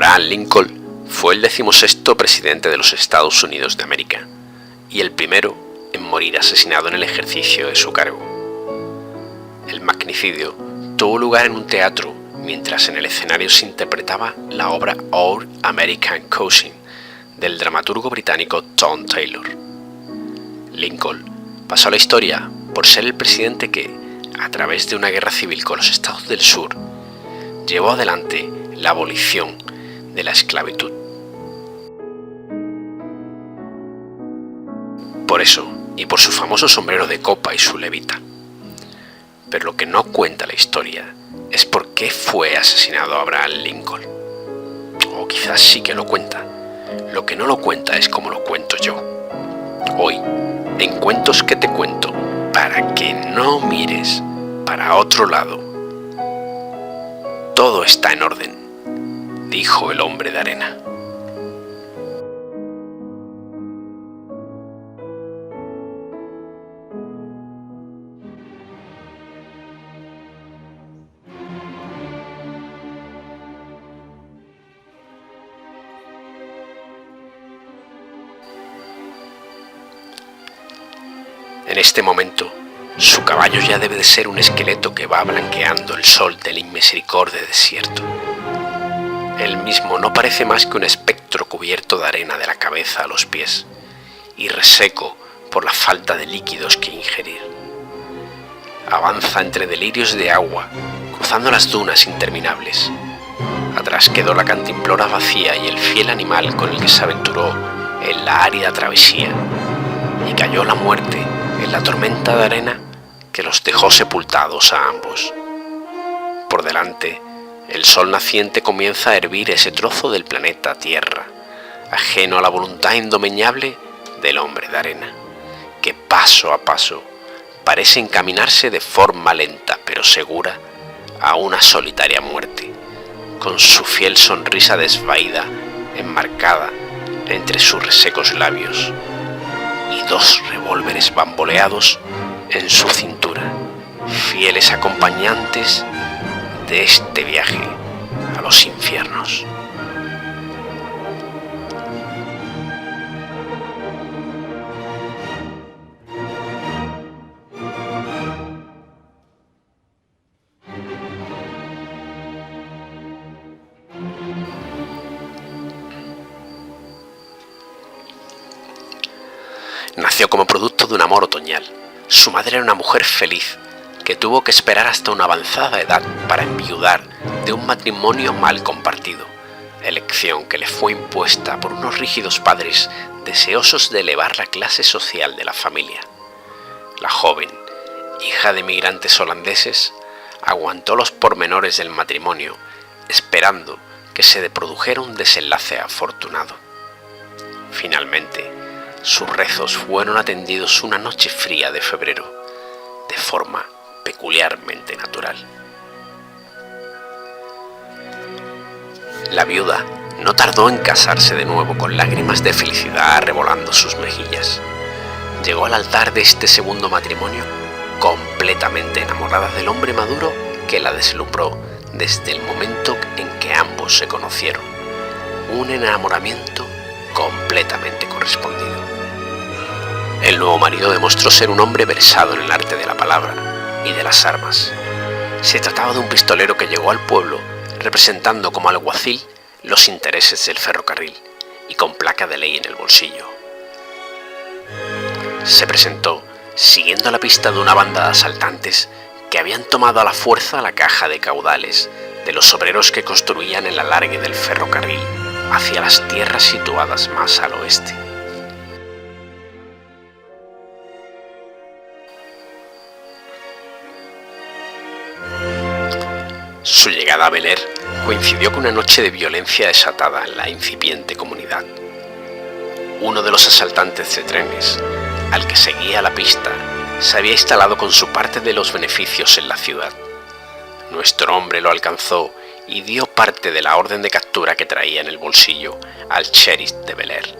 Abraham Lincoln fue el 16º presidente de los Estados Unidos de América y el primero en morir asesinado en el ejercicio de su cargo. El magnicidio tuvo lugar en un teatro mientras en el escenario se interpretaba la obra Our American Cousin del dramaturgo británico Tom Taylor. Lincoln pasó a la historia por ser el presidente que, a través de una guerra civil con los estados del sur, llevó adelante la abolición de la esclavitud. Por eso, y por su famoso sombrero de copa y su levita. Pero lo que no cuenta la historia es por qué fue asesinado Abraham Lincoln. O quizás sí que lo cuenta. Lo que no lo cuenta es como lo cuento yo. Hoy, en Cuentos que te cuento, para que no mires para otro lado. Todo está en orden, dijo el hombre de arena. En este momento, su caballo ya debe de ser un esqueleto que va blanqueando el sol del inmisericordia desierto. Él mismo no parece más que un espectro cubierto de arena de la cabeza a los pies y reseco por la falta de líquidos que ingerir. Avanza entre delirios de agua, cruzando las dunas interminables. Atrás quedó la cantimplora vacía y el fiel animal con el que se aventuró en la árida travesía, y cayó la muerte en la tormenta de arena que los dejó sepultados a ambos. Por delante, el sol naciente comienza a hervir ese trozo del planeta Tierra, ajeno a la voluntad indomeñable del hombre de arena, que paso a paso parece encaminarse de forma lenta pero segura a una solitaria muerte, con su fiel sonrisa desvaída enmarcada entre sus resecos labios y 2 revólveres bamboleados en su cintura, fieles acompañantes de este viaje a los infiernos. Nació como producto de un amor otoñal. Su madre era una mujer feliz, que tuvo que esperar hasta una avanzada edad para enviudar de un matrimonio mal compartido, elección que le fue impuesta por unos rígidos padres deseosos de elevar la clase social de la familia. La joven, hija de migrantes holandeses, aguantó los pormenores del matrimonio, esperando que se produjera un desenlace afortunado. Finalmente, sus rezos fueron atendidos una noche fría de febrero, de forma peculiarmente natural. La viuda no tardó en casarse de nuevo, con lágrimas de felicidad revolando sus mejillas. Llegó al altar de este segundo matrimonio completamente enamorada del hombre maduro que la deslumbró desde el momento en que ambos se conocieron. Un enamoramiento completamente correspondido. El nuevo marido demostró ser un hombre versado en el arte de la palabra y de las armas. Se trataba de un pistolero que llegó al pueblo representando como alguacil los intereses del ferrocarril y con placa de ley en el bolsillo. Se presentó siguiendo la pista de una banda de asaltantes que habían tomado a la fuerza la caja de caudales de los obreros que construían el alargue del ferrocarril hacia las tierras situadas más al oeste. Su llegada a Bel Air coincidió con una noche de violencia desatada en la incipiente comunidad. Uno de los asaltantes de trenes, al que seguía la pista, se había instalado con su parte de los beneficios en la ciudad. Nuestro hombre lo alcanzó y dio parte de la orden de captura que traía en el bolsillo al sheriff de Bel Air.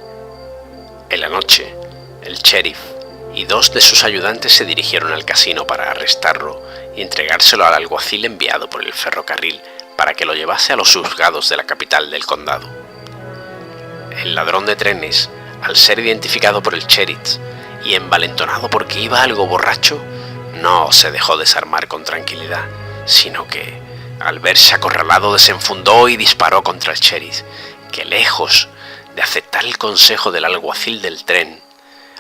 En la noche, el sheriff y 2 de sus ayudantes se dirigieron al casino para arrestarlo y entregárselo al alguacil enviado por el ferrocarril para que lo llevase a los juzgados de la capital del condado. El ladrón de trenes, al ser identificado por el sheriff y envalentonado porque iba algo borracho, no se dejó desarmar con tranquilidad, sino que, al verse acorralado, desenfundó y disparó contra el sheriff, que lejos de aceptar el consejo del alguacil del tren,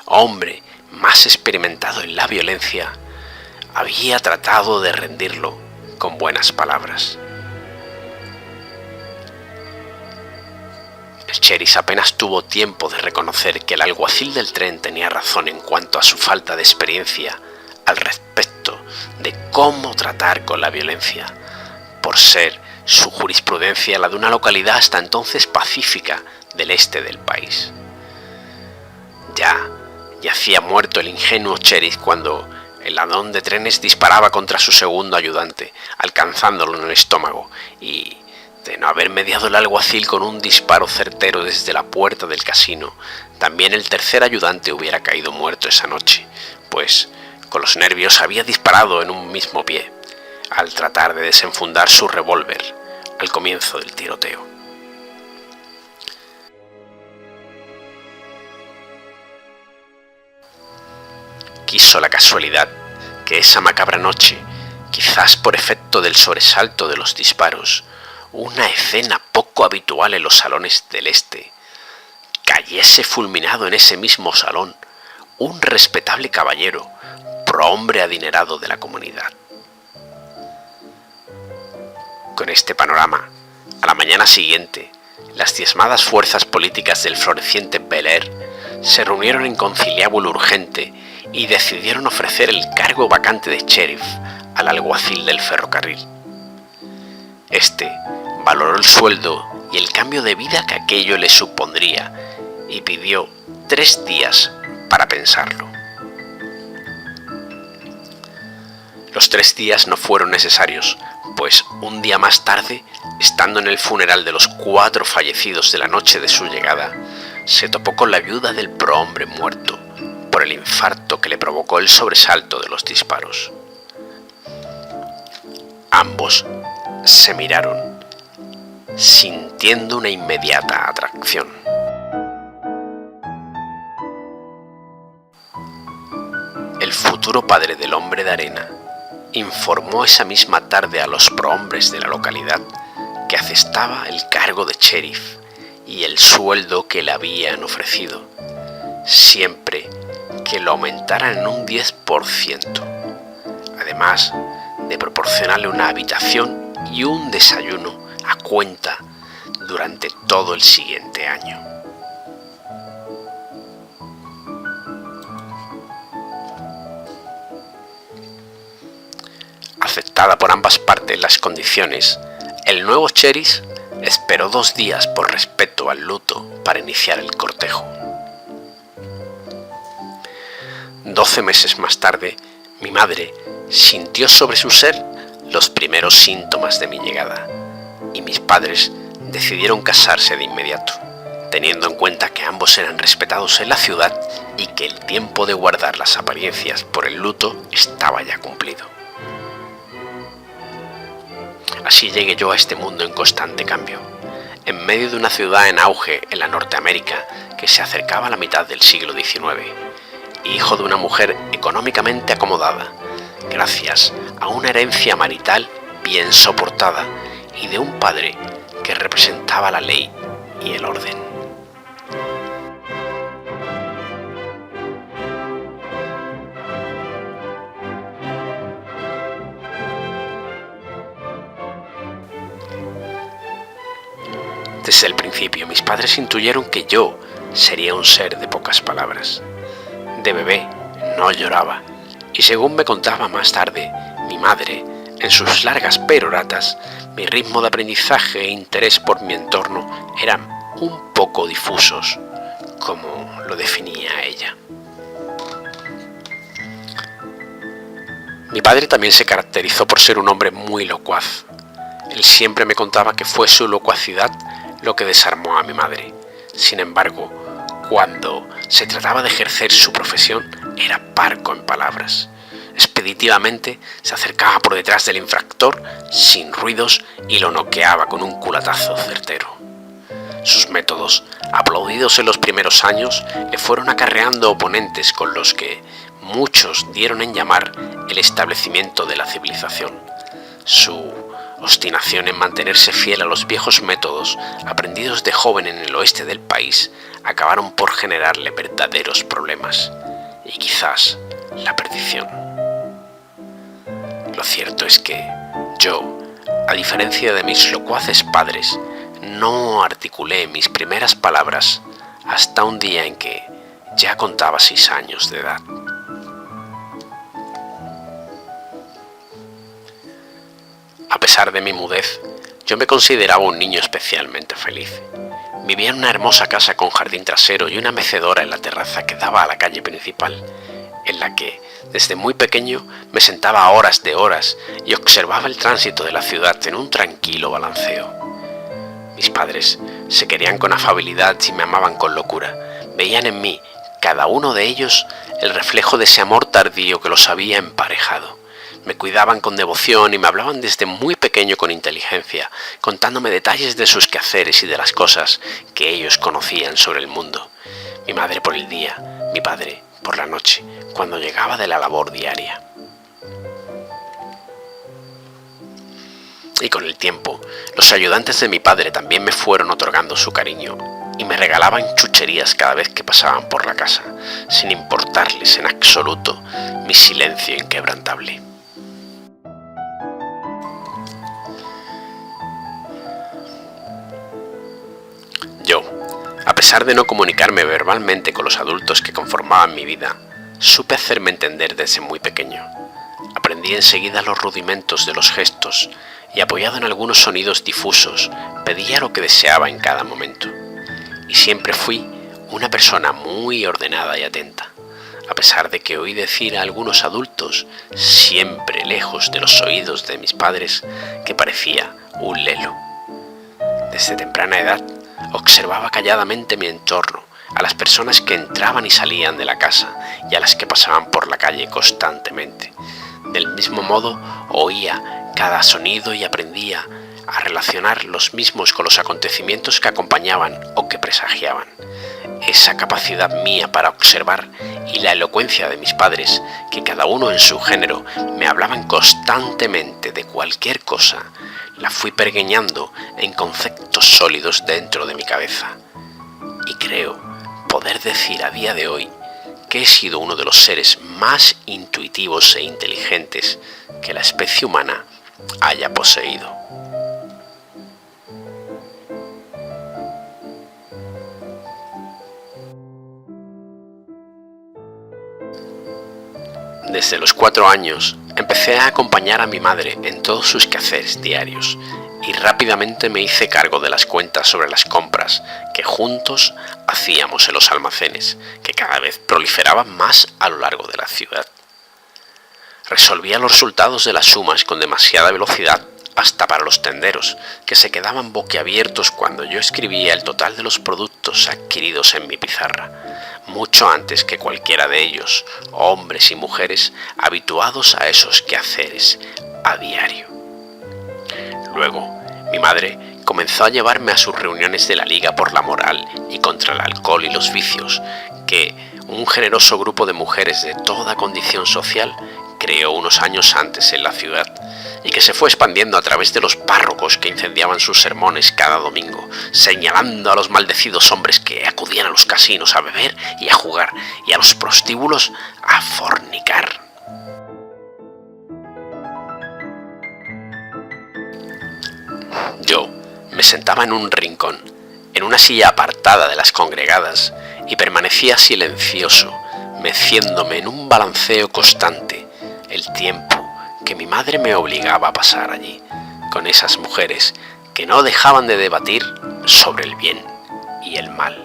hombre más experimentado en la violencia, había tratado de rendirlo con buenas palabras. El sheriff apenas tuvo tiempo de reconocer que el alguacil del tren tenía razón en cuanto a su falta de experiencia al respecto de cómo tratar con la violencia, por ser su jurisprudencia la de una localidad hasta entonces pacífica del este del país. Ya yacía muerto el ingenuo sheriff cuando el ladrón de trenes disparaba contra su segundo ayudante, alcanzándolo en el estómago, y de no haber mediado el alguacil con un disparo certero desde la puerta del casino, también el tercer ayudante hubiera caído muerto esa noche, pues con los nervios había disparado en un mismo pie, al tratar de desenfundar su revólver al comienzo del tiroteo. Quiso la casualidad que esa macabra noche, quizás por efecto del sobresalto de los disparos, una escena poco habitual en los salones del este, cayese fulminado en ese mismo salón un respetable caballero, prohombre adinerado de la comunidad. Con este panorama, a la mañana siguiente, las diezmadas fuerzas políticas del floreciente Bel Air se reunieron en conciliábulo urgente y decidieron ofrecer el cargo vacante de sheriff al alguacil del ferrocarril. Este valoró el sueldo y el cambio de vida que aquello le supondría y pidió 3 días para pensarlo. Los 3 días no fueron necesarios, pues un día más tarde, estando en el funeral de los 4 fallecidos de la noche de su llegada, se topó con la viuda del prohombre muerto por el infarto que le provocó el sobresalto de los disparos. Ambos se miraron, sintiendo una inmediata atracción. El futuro padre del hombre de arena informó esa misma tarde a los prohombres de la localidad que aceptaba el cargo de sheriff y el sueldo que le habían ofrecido, siempre que lo aumentaran en un 10%, además de proporcionarle una habitación y un desayuno a cuenta durante todo el siguiente año. Aceptada por ambas partes las condiciones, el nuevo sheriff esperó 2 días por respeto al luto para iniciar el cortejo. 12 meses más tarde, mi madre sintió sobre su ser los primeros síntomas de mi llegada, y mis padres decidieron casarse de inmediato, teniendo en cuenta que ambos eran respetados en la ciudad y que el tiempo de guardar las apariencias por el luto estaba ya cumplido. Así llegué yo a este mundo en constante cambio, en medio de una ciudad en auge en la Norteamérica que se acercaba a la mitad del siglo XIX, hijo de una mujer económicamente acomodada, gracias a una herencia marital bien soportada y de un padre que representaba la ley y el orden. Desde el principio mis padres intuyeron que yo sería un ser de pocas palabras. De bebé no lloraba, y según me contaba más tarde mi madre, en sus largas peroratas, mi ritmo de aprendizaje e interés por mi entorno eran un poco difusos, como lo definía ella. Mi padre también se caracterizó por ser un hombre muy locuaz. Él siempre me contaba que fue su locuacidad lo que desarmó a mi madre. Sin embargo, cuando se trataba de ejercer su profesión, era parco en palabras, expeditivamente se acercaba por detrás del infractor sin ruidos y lo noqueaba con un culatazo certero. Sus métodos, aplaudidos en los primeros años, le fueron acarreando oponentes con los que muchos dieron en llamar el establecimiento de la civilización. Su obstinación en mantenerse fiel a los viejos métodos aprendidos de joven en el oeste del país acabaron por generarle verdaderos problemas y quizás la perdición. Lo cierto es que yo, a diferencia de mis locuaces padres, no articulé mis primeras palabras hasta un día en que ya contaba 6 años de edad. A pesar de mi mudez, yo me consideraba un niño especialmente feliz. Vivía en una hermosa casa con jardín trasero y una mecedora en la terraza que daba a la calle principal, en la que, desde muy pequeño, me sentaba horas de horas y observaba el tránsito de la ciudad en un tranquilo balanceo. Mis padres se querían con afabilidad y me amaban con locura. Veían en mí, cada uno de ellos, el reflejo de ese amor tardío que los había emparejado. Me cuidaban con devoción y me hablaban desde muy pequeño con inteligencia, contándome detalles de sus quehaceres y de las cosas que ellos conocían sobre el mundo. Mi madre por el día, mi padre por la noche, cuando llegaba de la labor diaria. Y con el tiempo, los ayudantes de mi padre también me fueron otorgando su cariño y me regalaban chucherías cada vez que pasaban por la casa, sin importarles en absoluto mi silencio inquebrantable. Yo, a pesar de no comunicarme verbalmente con los adultos que conformaban mi vida, supe hacerme entender desde muy pequeño. Aprendí enseguida los rudimentos de los gestos y, apoyado en algunos sonidos difusos, pedía lo que deseaba en cada momento. Y siempre fui una persona muy ordenada y atenta, a pesar de que oí decir a algunos adultos, siempre lejos de los oídos de mis padres, que parecía un lelo. Desde temprana edad, observaba calladamente mi entorno, a las personas que entraban y salían de la casa y a las que pasaban por la calle constantemente. Del mismo modo, oía cada sonido y aprendía a relacionar los mismos con los acontecimientos que acompañaban o que presagiaban. Esa capacidad mía para observar y la elocuencia de mis padres, que cada uno en su género me hablaban constantemente de cualquier cosa, la fui pergeñando en conceptos sólidos dentro de mi cabeza. Y creo poder decir a día de hoy que he sido uno de los seres más intuitivos e inteligentes que la especie humana haya poseído. Desde los 4 años empecé a acompañar a mi madre en todos sus quehaceres diarios y rápidamente me hice cargo de las cuentas sobre las compras que juntos hacíamos en los almacenes, que cada vez proliferaban más a lo largo de la ciudad. Resolvía los resultados de las sumas con demasiada velocidad hasta para los tenderos, que se quedaban boquiabiertos cuando yo escribía el total de los productos adquiridos en mi pizarra, mucho antes que cualquiera de ellos, hombres y mujeres habituados a esos quehaceres a diario. Luego, mi madre comenzó a llevarme a sus reuniones de la Liga por la Moral y contra el Alcohol y los Vicios, que un generoso grupo de mujeres de toda condición social creó unos años antes en la ciudad, y que se fue expandiendo a través de los párrocos que incendiaban sus sermones cada domingo, señalando a los maldecidos hombres que acudían a los casinos a beber y a jugar, y a los prostíbulos a fornicar. Yo me sentaba en un rincón, en una silla apartada de las congregadas, y permanecía silencioso, meciéndome en un balanceo constante el tiempo que mi madre me obligaba a pasar allí, con esas mujeres que no dejaban de debatir sobre el bien y el mal.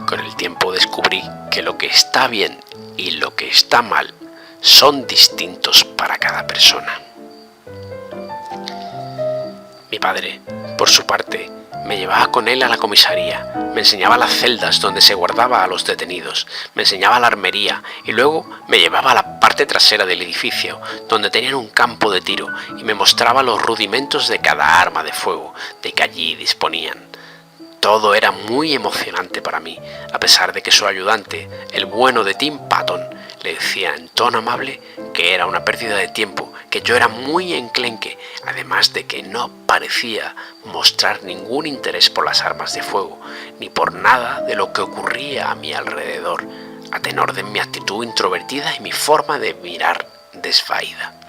Con el tiempo descubrí que lo que está bien y lo que está mal son distintos para cada persona. Mi padre, por su parte, Me llevaba con él a la comisaría, me enseñaba las celdas donde se guardaba a los detenidos, me enseñaba la armería y luego me llevaba a la parte trasera del edificio, donde tenían un campo de tiro, y me mostraba los rudimentos de cada arma de fuego de que allí disponían. Todo era muy emocionante para mí, a pesar de que su ayudante, el bueno de Tim Patton, le decía en tono amable que era una pérdida de tiempo, que yo era muy enclenque, además de que no parecía mostrar ningún interés por las armas de fuego, ni por nada de lo que ocurría a mi alrededor, a tenor de mi actitud introvertida y mi forma de mirar desvaída.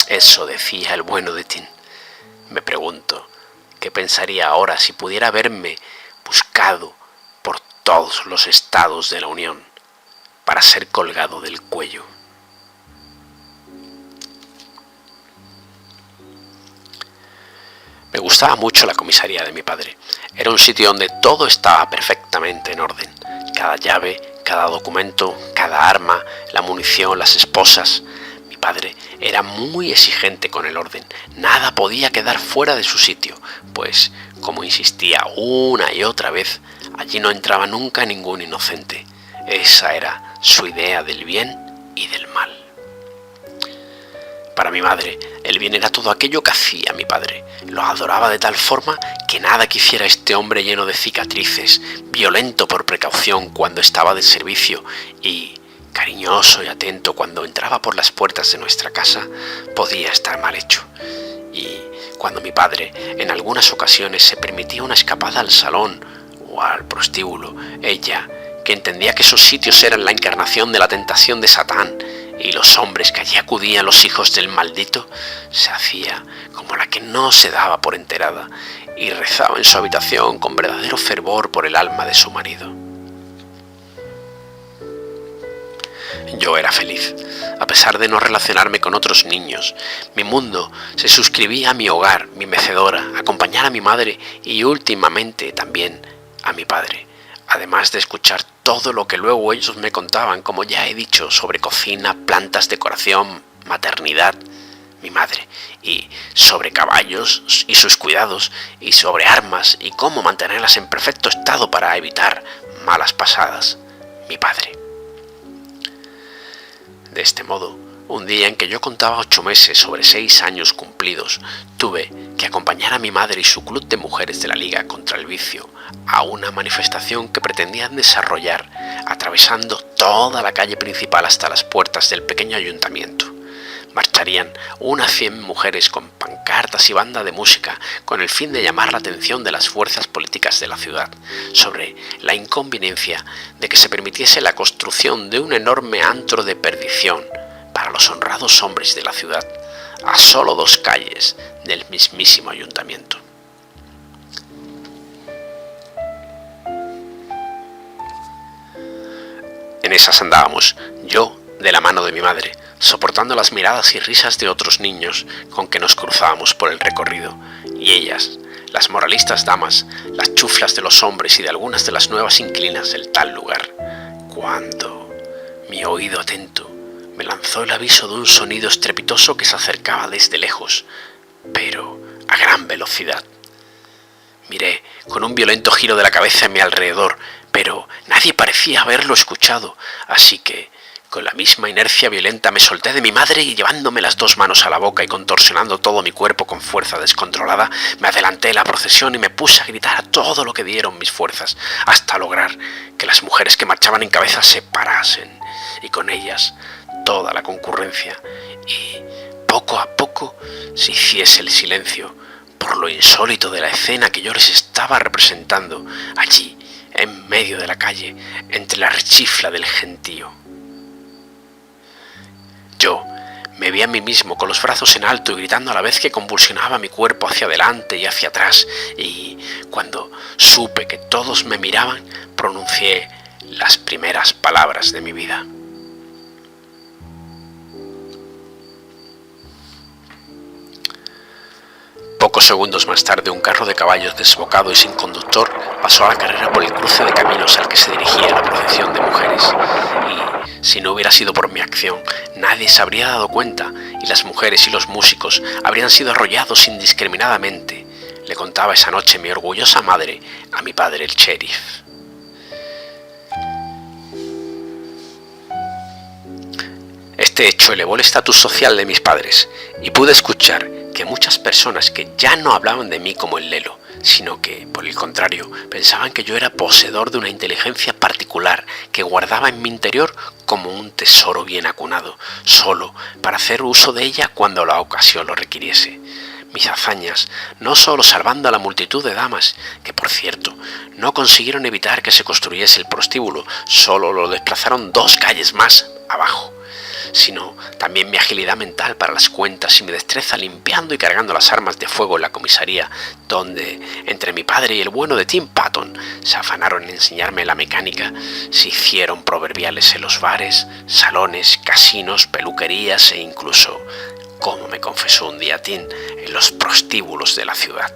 Eso decía el bueno de Tim. Me pregunto, ¿qué pensaría ahora si pudiera verme buscado por todos los estados de la Unión para ser colgado del cuello? Me gustaba mucho la comisaría de mi padre. Era un sitio donde todo estaba perfectamente en orden. Cada llave, cada documento, cada arma, la munición, las esposas. Mi padre era muy exigente con el orden. Nada podía quedar fuera de su sitio, pues, como insistía una y otra vez, allí no entraba nunca ningún inocente. Esa era su idea del bien y del mal. Para mi madre, el bien era todo aquello que hacía mi padre. Lo adoraba de tal forma que nada quisiera este hombre lleno de cicatrices, violento por precaución cuando estaba de servicio y cariñoso y atento cuando entraba por las puertas de nuestra casa, podía estar mal hecho. Y cuando mi padre en algunas ocasiones se permitía una escapada al salón o al prostíbulo, ella, que entendía que esos sitios eran la encarnación de la tentación de Satán, y los hombres que allí acudían los hijos del maldito, se hacía como la que no se daba por enterada y rezaba en su habitación con verdadero fervor por el alma de su marido. Yo era feliz, a pesar de no relacionarme con otros niños. Mi mundo se suscribía a mi hogar, mi mecedora, acompañar a mi madre y últimamente también a mi padre, además de escuchar todo lo que luego ellos me contaban, como ya he dicho, sobre cocina, plantas, decoración, maternidad, mi madre, y sobre caballos y sus cuidados, y sobre armas y cómo mantenerlas en perfecto estado para evitar malas pasadas, mi padre. De este modo, un día en que yo contaba 8 meses sobre 6 años cumplidos, tuve que acompañar a mi madre y su club de mujeres de la Liga contra el Vicio a una manifestación que pretendían desarrollar atravesando toda la calle principal hasta las puertas del pequeño ayuntamiento. Marcharían unas 100 mujeres con pancartas y banda de música con el fin de llamar la atención de las fuerzas políticas de la ciudad sobre la inconveniencia de que se permitiese la construcción de un enorme antro de perdición para los honrados hombres de la ciudad, a solo 2 calles del mismísimo ayuntamiento. En esas andábamos, yo de la mano de mi madre, soportando las miradas y risas de otros niños con que nos cruzábamos por el recorrido, y ellas, las moralistas damas, las chuflas de los hombres y de algunas de las nuevas inquilinas del tal lugar, cuando mi oído atento me lanzó el aviso de un sonido estrepitoso que se acercaba desde lejos, pero a gran velocidad. Miré con un violento giro de la cabeza a mi alrededor, pero nadie parecía haberlo escuchado, así que, con la misma inercia violenta, me solté de mi madre y llevándome las 2 manos a la boca y contorsionando todo mi cuerpo con fuerza descontrolada, me adelanté en la procesión y me puse a gritar a todo lo que dieron mis fuerzas, hasta lograr que las mujeres que marchaban en cabeza se parasen, y con ellas toda la concurrencia, y poco a poco se hiciese el silencio, por lo insólito de la escena que yo les estaba representando, allí, en medio de la calle, entre la rechifla del gentío. Yo me vi a mí mismo con los brazos en alto y gritando a la vez que convulsionaba mi cuerpo hacia adelante y hacia atrás, y cuando supe que todos me miraban, pronuncié las primeras palabras de mi vida. Pocos segundos más tarde, un carro de caballos desbocado y sin conductor pasó a la carrera por el cruce de caminos al que se dirigía la procesión de mujeres, y si no hubiera sido por mi acción, nadie se habría dado cuenta y las mujeres y los músicos habrían sido arrollados indiscriminadamente. le contaba esa noche mi orgullosa madre a mi padre el sheriff. Este hecho elevó el estatus social de mis padres y pude escuchar que muchas personas que ya no hablaban de mí como el Lelo, sino que, por el contrario, pensaban que yo era poseedor de una inteligencia particular que guardaba en mi interior como un tesoro bien acunado, solo para hacer uso de ella cuando la ocasión lo requiriese. Mis hazañas, no solo salvando a la multitud de damas, que por cierto, no consiguieron evitar que se construyese el prostíbulo, solo lo desplazaron 2 calles más abajo, sino también mi agilidad mental para las cuentas y mi destreza limpiando y cargando las armas de fuego en la comisaría, donde, entre mi padre y el bueno de Tim Patton, se afanaron en enseñarme la mecánica, se hicieron proverbiales en los bares, salones, casinos, peluquerías e incluso, como me confesó un día Tim, en los prostíbulos de la ciudad.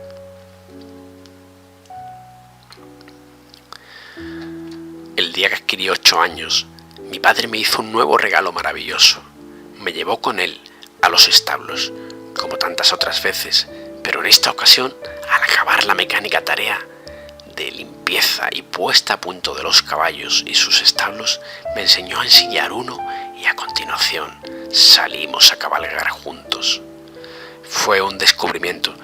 El día que adquirí 8 años, mi padre me hizo un nuevo regalo maravilloso. Me llevó con él a los establos, como tantas otras veces, pero en esta ocasión, al acabar la mecánica tarea de limpieza y puesta a punto de los caballos y sus establos, me enseñó a ensillar uno y a continuación salimos a cabalgar juntos. Fue un descubrimiento.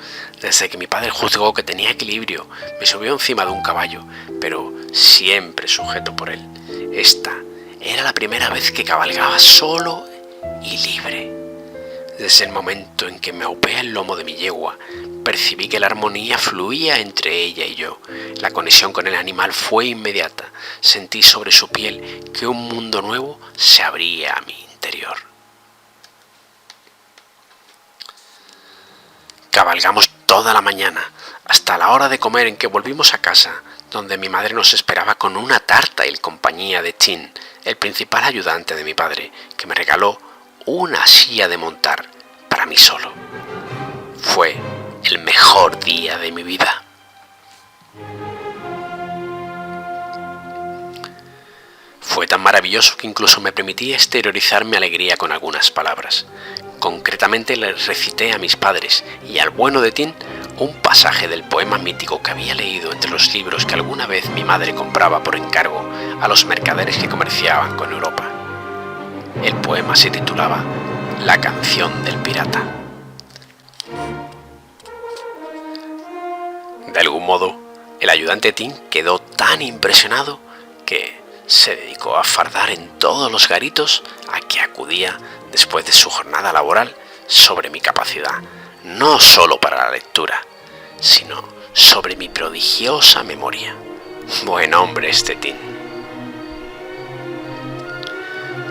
Desde que mi padre juzgó que tenía equilibrio, me subió encima de un caballo, pero siempre sujeto por él. Esta era la primera vez que cabalgaba solo y libre. Desde el momento en que me aupé el lomo de mi yegua, percibí que la armonía fluía entre ella y yo. La conexión con el animal fue inmediata. Sentí sobre su piel que un mundo nuevo se abría a mi interior. Cabalgamos toda la mañana, hasta la hora de comer en que volvimos a casa, donde mi madre nos esperaba con una tarta y compañía de Tim, el principal ayudante de mi padre, que me regaló una silla de montar para mí solo. Fue el mejor día de mi vida. Fue tan maravilloso que incluso me permití exteriorizar mi alegría con algunas palabras. Concretamente les recité a mis padres y al bueno de Tim un pasaje del poema mítico que había leído entre los libros que alguna vez mi madre compraba por encargo a los mercaderes que comerciaban con Europa. El poema se titulaba La canción del pirata. De algún modo, el ayudante Tim quedó tan impresionado que se dedicó a fardar en todos los garitos a que acudía después de su jornada laboral sobre mi capacidad, no solo para la lectura, sino sobre mi prodigiosa memoria. Buen hombre este Tim.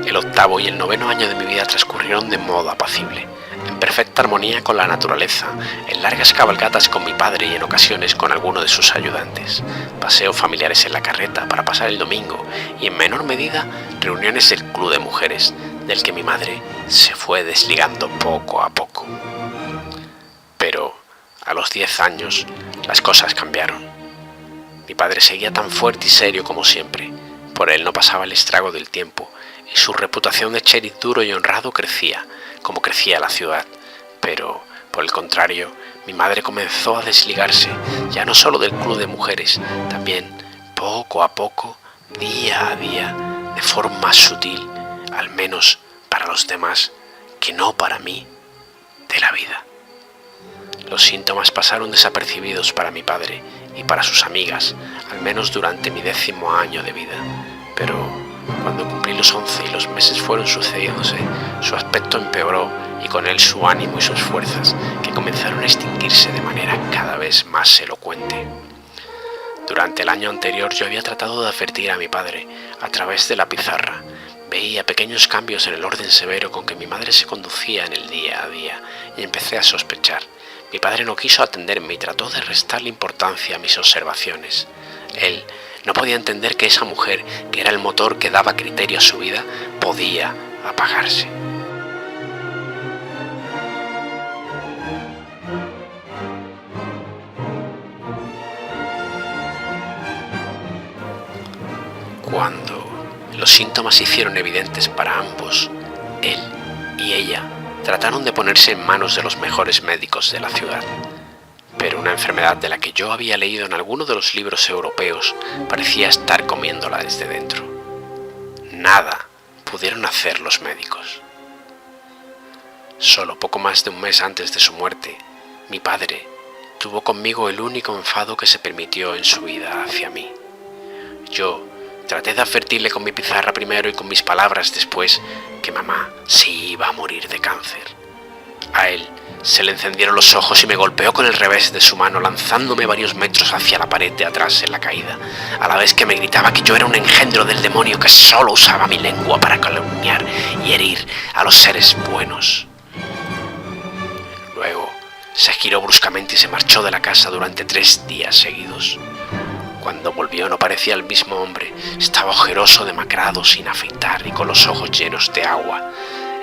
El 8º y el 9º año de mi vida transcurrieron de modo apacible, en perfecta armonía con la naturaleza, en largas cabalgatas con mi padre y en ocasiones con alguno de sus ayudantes, paseos familiares en la carreta para pasar el domingo y en menor medida reuniones del club de mujeres, del que mi madre se fue desligando poco a poco. Pero a los 10 años las cosas cambiaron. Mi padre seguía tan fuerte y serio como siempre, por él no pasaba el estrago del tiempo y su reputación de sheriff duro y honrado crecía, como crecía la ciudad, pero, por el contrario, mi madre comenzó a desligarse, ya no solo del club de mujeres, también, poco a poco, día a día, de forma sutil, al menos para los demás, que no para mí, de la vida. Los síntomas pasaron desapercibidos para mi padre y para sus amigas, al menos durante mi 10º año de vida, pero cuando cumplí los 11 y los meses fueron sucediéndose, su aspecto empeoró y con él su ánimo y sus fuerzas, que comenzaron a extinguirse de manera cada vez más elocuente. Durante el año anterior yo había tratado de advertir a mi padre a través de la pizarra. Veía pequeños cambios en el orden severo con que mi madre se conducía en el día a día y empecé a sospechar. Mi padre no quiso atenderme y trató de restarle importancia a mis observaciones. Él no podía entender que esa mujer, que era el motor que daba criterio a su vida, podía apagarse. Cuando los síntomas se hicieron evidentes para ambos, él y ella trataron de ponerse en manos de los mejores médicos de la ciudad. pero una enfermedad de la que yo había leído en alguno de los libros europeos parecía estar comiéndola desde dentro. Nada pudieron hacer los médicos. Solo poco más de un mes antes de su muerte, mi padre tuvo conmigo el único enfado que se permitió en su vida hacia mí. Yo traté de advertirle con mi pizarra primero y con mis palabras después que mamá sí iba a morir de cáncer. A él se le encendieron los ojos y me golpeó con el revés de su mano, lanzándome varios metros hacia la pared de atrás en la caída, a la vez que me gritaba que yo era un engendro del demonio que solo usaba mi lengua para calumniar y herir a los seres buenos. Luego se giró bruscamente y se marchó de la casa durante 3 días seguidos. Cuando volvió no parecía el mismo hombre, estaba ojeroso, demacrado, sin afeitar y con los ojos llenos de agua,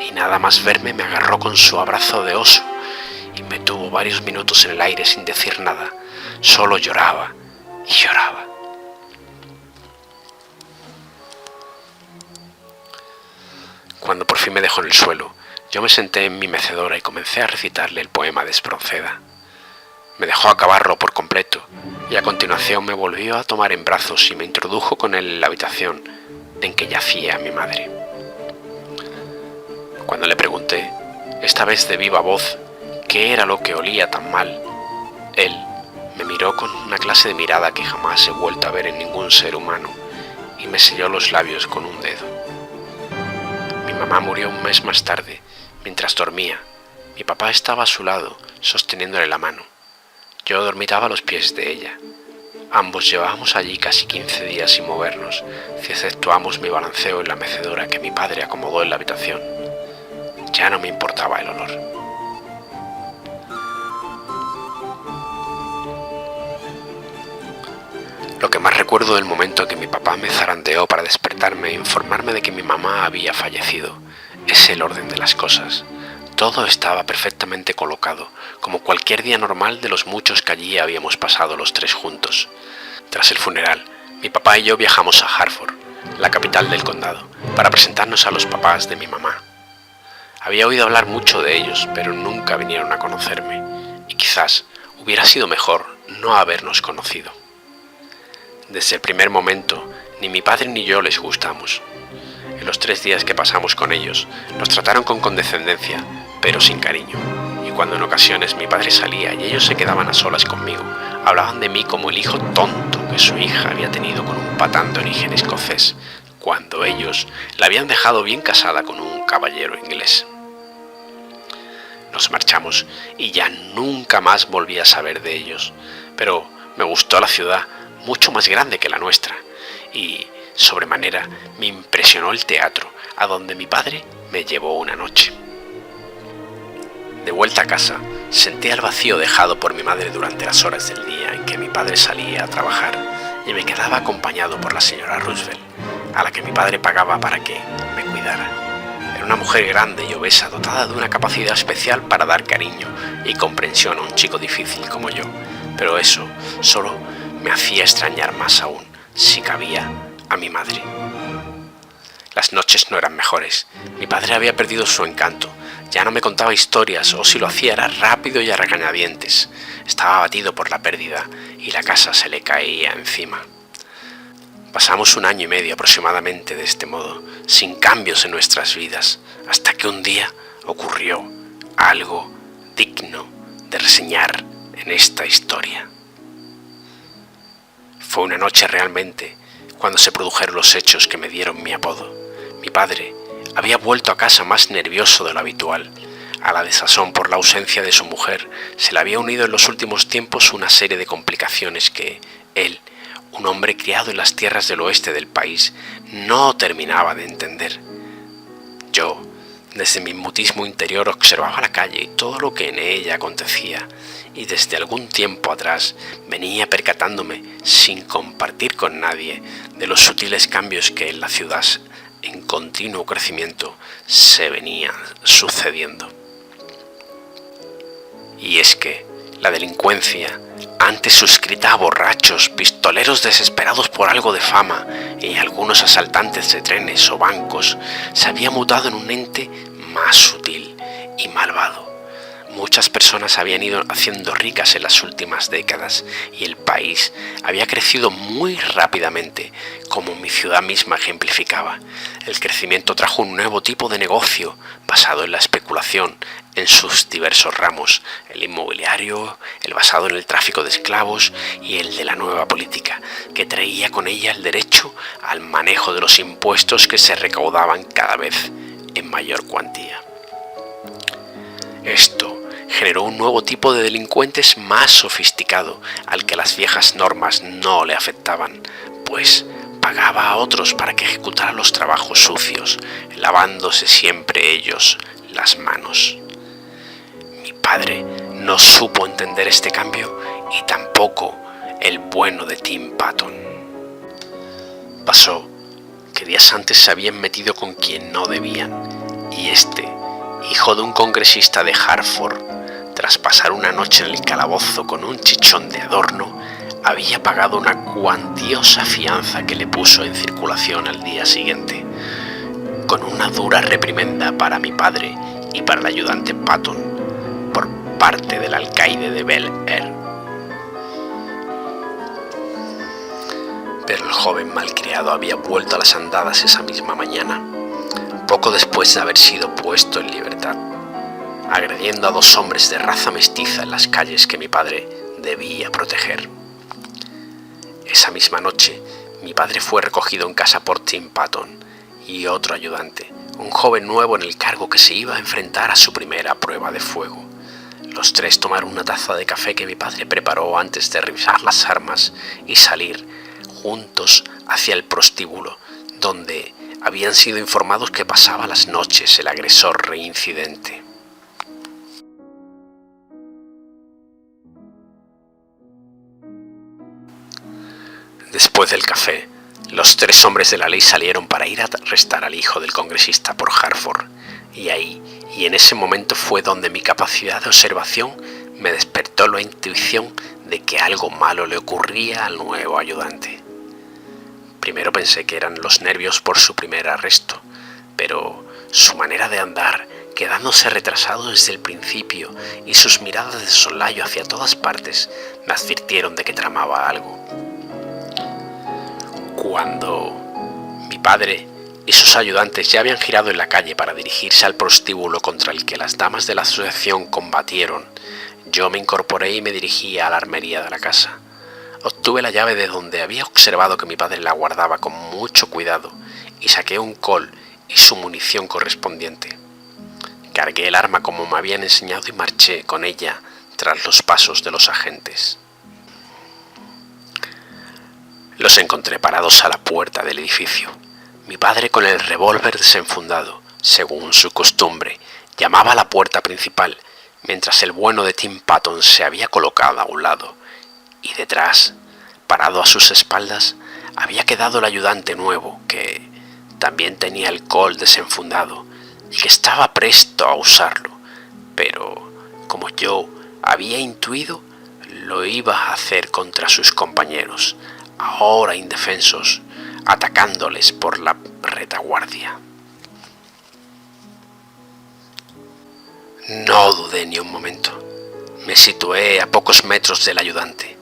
y nada más verme me agarró con su abrazo de oso y me tuvo varios minutos en el aire sin decir nada, solo lloraba y lloraba. Cuando por fin me dejó en el suelo, yo me senté en mi mecedora y comencé a recitarle el poema de Espronceda. Me dejó acabarlo por completo y a continuación me volvió a tomar en brazos y me introdujo con él en la habitación en que yacía mi madre. Cuando le pregunté, esta vez de viva voz, qué era lo que olía tan mal, él me miró con una clase de mirada que jamás he vuelto a ver en ningún ser humano y me selló los labios con un dedo. Mi mamá murió un mes más tarde, mientras dormía. Mi papá estaba a su lado, sosteniéndole la mano. Yo dormitaba a los pies de ella. Ambos llevábamos allí casi 15 días sin movernos, si exceptuamos mi balanceo en la mecedora que mi padre acomodó en la habitación. Ya no me importaba el olor. Lo que más recuerdo del momento en que mi papá me zarandeó para despertarme e informarme de que mi mamá había fallecido es el orden de las cosas. Todo estaba perfectamente colocado, como cualquier día normal de los muchos que allí habíamos pasado los 3 juntos. Tras el funeral, mi papá y yo viajamos a Hartford, la capital del condado, para presentarnos a los papás de mi mamá. Había oído hablar mucho de ellos, pero nunca vinieron a conocerme, y quizás hubiera sido mejor no habernos conocido. Desde el primer momento, ni mi padre ni yo les gustamos. En los 3 días que pasamos con ellos, nos trataron con condescendencia, pero sin cariño, y cuando en ocasiones mi padre salía y ellos se quedaban a solas conmigo, hablaban de mí como el hijo tonto que su hija había tenido con un patán de origen escocés, cuando ellos la habían dejado bien casada con un caballero inglés. Nos marchamos y ya nunca más volví a saber de ellos, pero me gustó la ciudad, mucho más grande que la nuestra, y sobremanera me impresionó el teatro, a donde mi padre me llevó una noche. De vuelta a casa, sentía el vacío dejado por mi madre durante las horas del día en que mi padre salía a trabajar y me quedaba acompañado por la señora Roosevelt, a la que mi padre pagaba para que me cuidara. Era una mujer grande y obesa, dotada de una capacidad especial para dar cariño y comprensión a un chico difícil como yo, pero eso solo me hacía extrañar más aún, si cabía, a mi madre. Las noches no eran mejores. Mi padre había perdido su encanto. Ya no me contaba historias, o si lo hacía era rápido y a regañadientes. Estaba abatido por la pérdida y la casa se le caía encima. Pasamos 1 año y medio aproximadamente de este modo, sin cambios en nuestras vidas, hasta que un día ocurrió algo digno de reseñar en esta historia. Fue una noche realmente cuando se produjeron los hechos que me dieron mi apodo. Mi padre había vuelto a casa más nervioso de lo habitual. A la desazón por la ausencia de su mujer se le había unido en los últimos tiempos una serie de complicaciones que él, un hombre criado en las tierras del oeste del país, no terminaba de entender. Yo, desde mi mutismo interior, observaba la calle y todo lo que en ella acontecía, y desde algún tiempo atrás venía percatándome, sin compartir con nadie, de los sutiles cambios que en la ciudad, en continuo crecimiento, se venían sucediendo. Y es que la delincuencia, antes suscrita a borrachos, pistoleros desesperados por algo de fama y algunos asaltantes de trenes o bancos, se había mutado en un ente más sutil y malvado, Muchas personas habían ido haciendo ricas en las últimas décadas y el país había crecido muy rápidamente, como mi ciudad misma ejemplificaba. El crecimiento trajo un nuevo tipo de negocio basado en la especulación en sus diversos ramos, el inmobiliario, el basado en el tráfico de esclavos y el de la nueva política, que traía con ella el derecho al manejo de los impuestos que se recaudaban cada vez en mayor cuantía. Esto generó un nuevo tipo de delincuentes más sofisticado, al que las viejas normas no le afectaban, pues pagaba a otros para que ejecutaran los trabajos sucios, lavándose siempre ellos las manos. Mi padre no supo entender este cambio y tampoco el bueno de Tim Patton. Pasó que días antes se habían metido con quien no debían, y este, hijo de un congresista de Hartford, tras pasar una noche en el calabozo con un chichón de adorno, había pagado una cuantiosa fianza que le puso en circulación al día siguiente, con una dura reprimenda para mi padre y para el ayudante Patton por parte del alcaide de Bel Air. Pero el joven malcriado había vuelto a las andadas esa misma mañana, poco después de haber sido puesto en libertad, agrediendo a 2 hombres de raza mestiza en las calles que mi padre debía proteger. Esa misma noche, mi padre fue recogido en casa por Tim Patton y otro ayudante, un joven nuevo en el cargo que se iba a enfrentar a su primera prueba de fuego. Los 3 tomaron una taza de café que mi padre preparó antes de revisar las armas y salir juntos hacia el prostíbulo, donde habían sido informados que pasaba las noches el agresor reincidente. Después del café, los 3 hombres de la ley salieron para ir a arrestar al hijo del congresista por Hartford, y ahí, y en ese momento fue donde mi capacidad de observación me despertó la intuición de que algo malo le ocurría al nuevo ayudante. Primero pensé que eran los nervios por su primer arresto, pero su manera de andar, quedándose retrasado desde el principio, y sus miradas de soslayo hacia todas partes, me advirtieron de que tramaba algo. Cuando mi padre y sus ayudantes ya habían girado en la calle para dirigirse al prostíbulo contra el que las damas de la asociación combatieron, yo me incorporé y me dirigí a la armería de la casa. Obtuve la llave de donde había observado que mi padre la guardaba con mucho cuidado y saqué un Colt y su munición correspondiente. Cargué el arma como me habían enseñado y marché con ella tras los pasos de los agentes. Los encontré parados a la puerta del edificio. Mi padre, con el revólver desenfundado, según su costumbre, llamaba a la puerta principal, mientras el bueno de Tim Patton se había colocado a un lado, y detrás, parado a sus espaldas, había quedado el ayudante nuevo, que también tenía el Colt desenfundado y que estaba presto a usarlo, pero, como yo había intuido, lo iba a hacer contra sus compañeros, ahora indefensos, atacándoles por la retaguardia. No dudé ni un momento. Me situé a pocos metros del ayudante.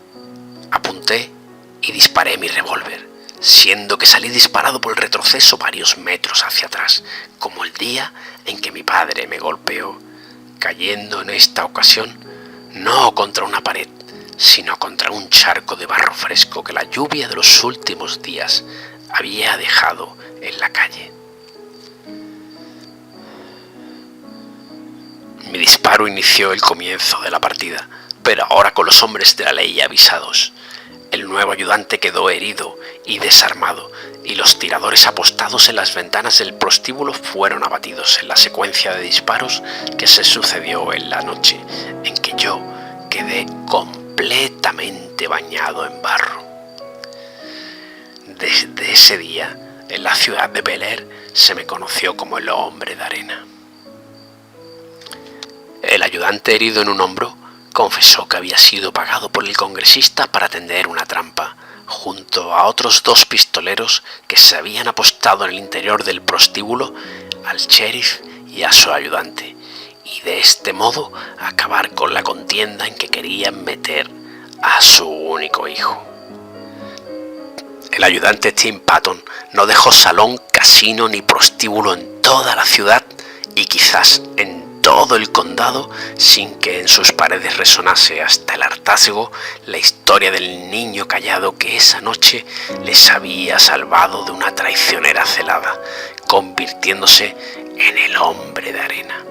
Apunté y disparé mi revólver, siendo que salí disparado por el retroceso varios metros hacia atrás, como el día en que mi padre me golpeó, cayendo en esta ocasión no contra una pared, sino contra un charco de barro fresco que la lluvia de los últimos días había dejado en la calle. Mi disparo inició el comienzo de la partida, pero ahora con los hombres de la ley avisados. El nuevo ayudante quedó herido y desarmado, y los tiradores apostados en las ventanas del prostíbulo fueron abatidos en la secuencia de disparos que se sucedió en la noche en que yo quedé completamente bañado en barro. Desde ese día, en la ciudad de Bel Air, se me conoció como el hombre de arena. El ayudante, herido en un hombro, confesó que había sido pagado por el congresista para tender una trampa, junto a otros 2 pistoleros que se habían apostado en el interior del prostíbulo al sheriff y a su ayudante, y y de este modo acabar con la contienda en que querían meter a su único hijo. El ayudante Tim Patton no dejó salón, casino ni prostíbulo en toda la ciudad y quizás en todo el condado sin que en sus paredes resonase hasta el hartazgo la historia del niño callado que esa noche les había salvado de una traicionera celada, convirtiéndose en el hombre de arena.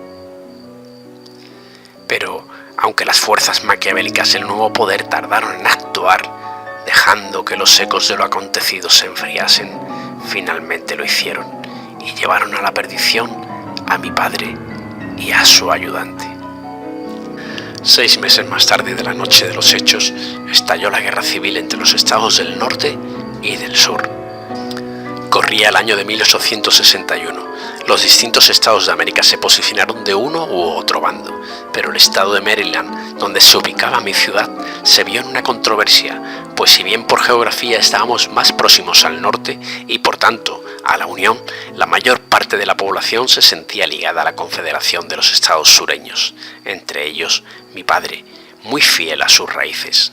Pero, aunque las fuerzas maquiavélicas del nuevo poder tardaron en actuar, dejando que los ecos de lo acontecido se enfriasen, finalmente lo hicieron y llevaron a la perdición a mi padre y a su ayudante. 6 meses más tarde de la noche de los hechos, estalló la guerra civil entre los estados del norte y del sur. Corría el año de 1861. Los distintos estados de América se posicionaron de uno u otro bando, pero el estado de Maryland, donde se ubicaba mi ciudad, se vio en una controversia, pues si bien por geografía estábamos más próximos al norte y por tanto a la Unión, la mayor parte de la población se sentía ligada a la Confederación de los Estados Sureños, entre ellos mi padre, muy fiel a sus raíces.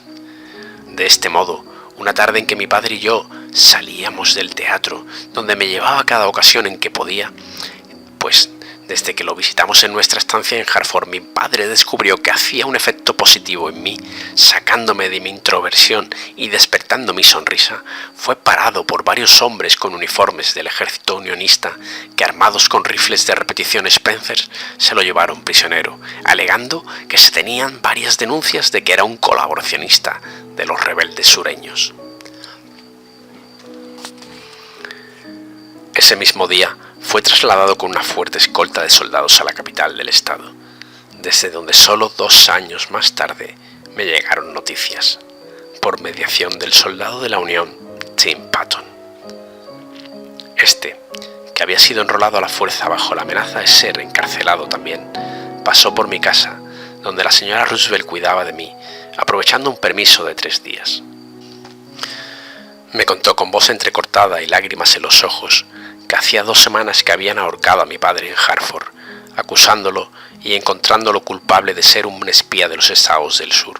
De este modo, una tarde en que mi padre y yo salíamos del teatro, donde me llevaba cada ocasión en que podía, pues desde que lo visitamos en nuestra estancia en Hartford, mi padre descubrió que hacía un efecto positivo en mí, sacándome de mi introversión y despertando mi sonrisa. Fue parado por varios hombres con uniformes del ejército unionista que, armados con rifles de repetición Spencer, se lo llevaron prisionero, alegando que se tenían varias denuncias de que era un colaboracionista de los rebeldes sureños. Ese mismo día fue trasladado con una fuerte escolta de soldados a la capital del estado, desde donde solo 2 años más tarde me llegaron noticias, por mediación del soldado de la Unión, Tim Patton. Este, que había sido enrolado a la fuerza bajo la amenaza de ser encarcelado también, pasó por mi casa, donde la señora Roosevelt cuidaba de mí, aprovechando un permiso de 3 días. Me contó con voz entrecortada y lágrimas en los ojos que hacía 2 semanas que habían ahorcado a mi padre en Hartford, acusándolo y encontrándolo culpable de ser un espía de los estados del sur.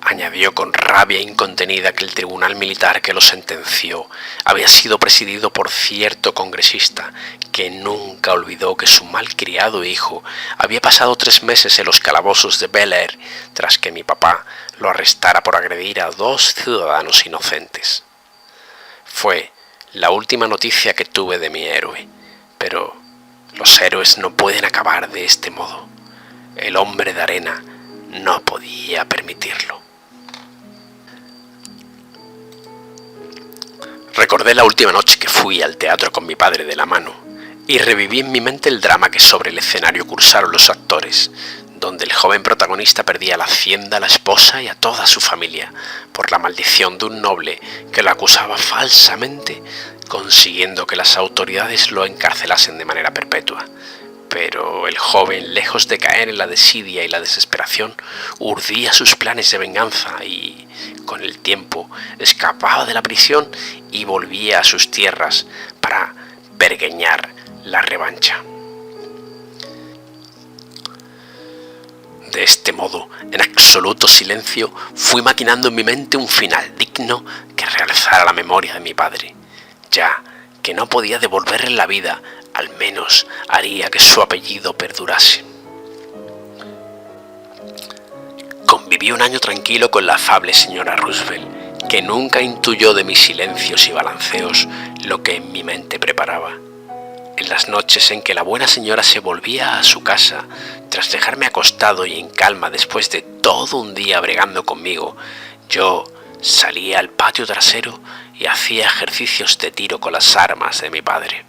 Añadió con rabia incontenida que el tribunal militar que lo sentenció había sido presidido por cierto congresista que nunca olvidó que su malcriado hijo había pasado 3 meses en los calabozos de Bel Air tras que mi papá lo arrestara por agredir a 2 ciudadanos inocentes. Fue la última noticia que tuve de mi héroe, pero los héroes no pueden acabar de este modo. El hombre de arena no podía permitirlo. Recordé la última noche que fui al teatro con mi padre de la mano y reviví en mi mente el drama que sobre el escenario cursaron los actores, donde el joven protagonista perdía la hacienda, a la esposa y a toda su familia por la maldición de un noble que lo acusaba falsamente, consiguiendo que las autoridades lo encarcelasen de manera perpetua. Pero el joven, lejos de caer en la desidia y la desesperación, urdía sus planes de venganza y, con el tiempo, escapaba de la prisión y volvía a sus tierras para pergeñar la revancha. De este modo, en absoluto silencio, fui maquinando en mi mente un final digno que realzara la memoria de mi padre. Ya que no podía devolverle la vida, al menos haría que su apellido perdurase. Conviví un año tranquilo con la afable señora Roosevelt, que nunca intuyó de mis silencios y balanceos lo que en mi mente preparaba. En las noches en que la buena señora se volvía a su casa, tras dejarme acostado y en calma después de todo un día bregando conmigo, yo salía al patio trasero y hacía ejercicios de tiro con las armas de mi padre.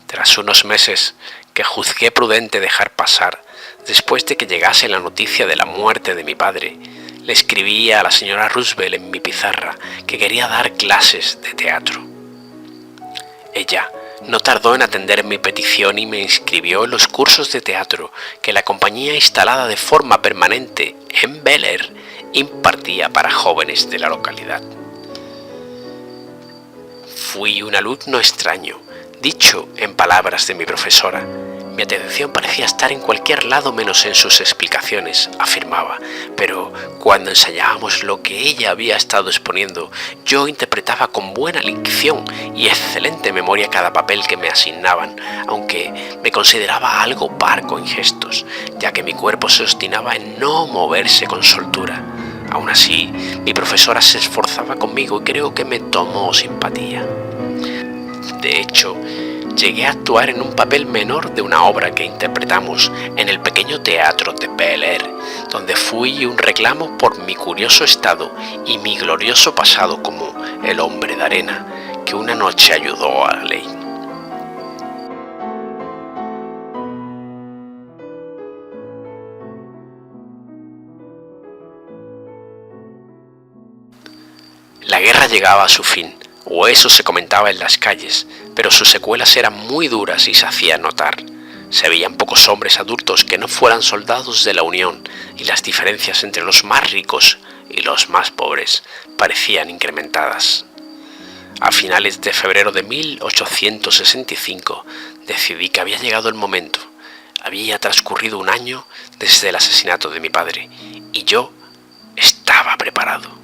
Tras unos meses que juzgué prudente dejar pasar, después de que llegase la noticia de la muerte de mi padre, le escribía a la señora Roosevelt en mi pizarra que quería dar clases de teatro. Ella no tardó en atender mi petición y me inscribió en los cursos de teatro que la compañía instalada de forma permanente en Bel Air impartía para jóvenes de la localidad. Fui un alumno extraño, dicho en palabras de mi profesora, Mi atención parecía estar en cualquier lado menos en sus explicaciones, afirmaba, pero cuando ensayábamos lo que ella había estado exponiendo, yo interpretaba con buena dicción y excelente memoria cada papel que me asignaban, aunque me consideraba algo parco en gestos, ya que mi cuerpo se obstinaba en no moverse con soltura. Aún así, mi profesora se esforzaba conmigo y creo que me tomó simpatía. De hecho, llegué a actuar en un papel menor de una obra que interpretamos en el pequeño teatro de Bel Air, donde fui un reclamo por mi curioso estado y mi glorioso pasado como el hombre de arena que una noche ayudó a la ley. La guerra llegaba a su fin, o eso se comentaba en las calles, pero sus secuelas eran muy duras y se hacían notar. Se veían pocos hombres adultos que no fueran soldados de la Unión, y las diferencias entre los más ricos y los más pobres parecían incrementadas. A finales de febrero de 1865 decidí que había llegado el momento. Había transcurrido un año desde el asesinato de mi padre, y yo estaba preparado.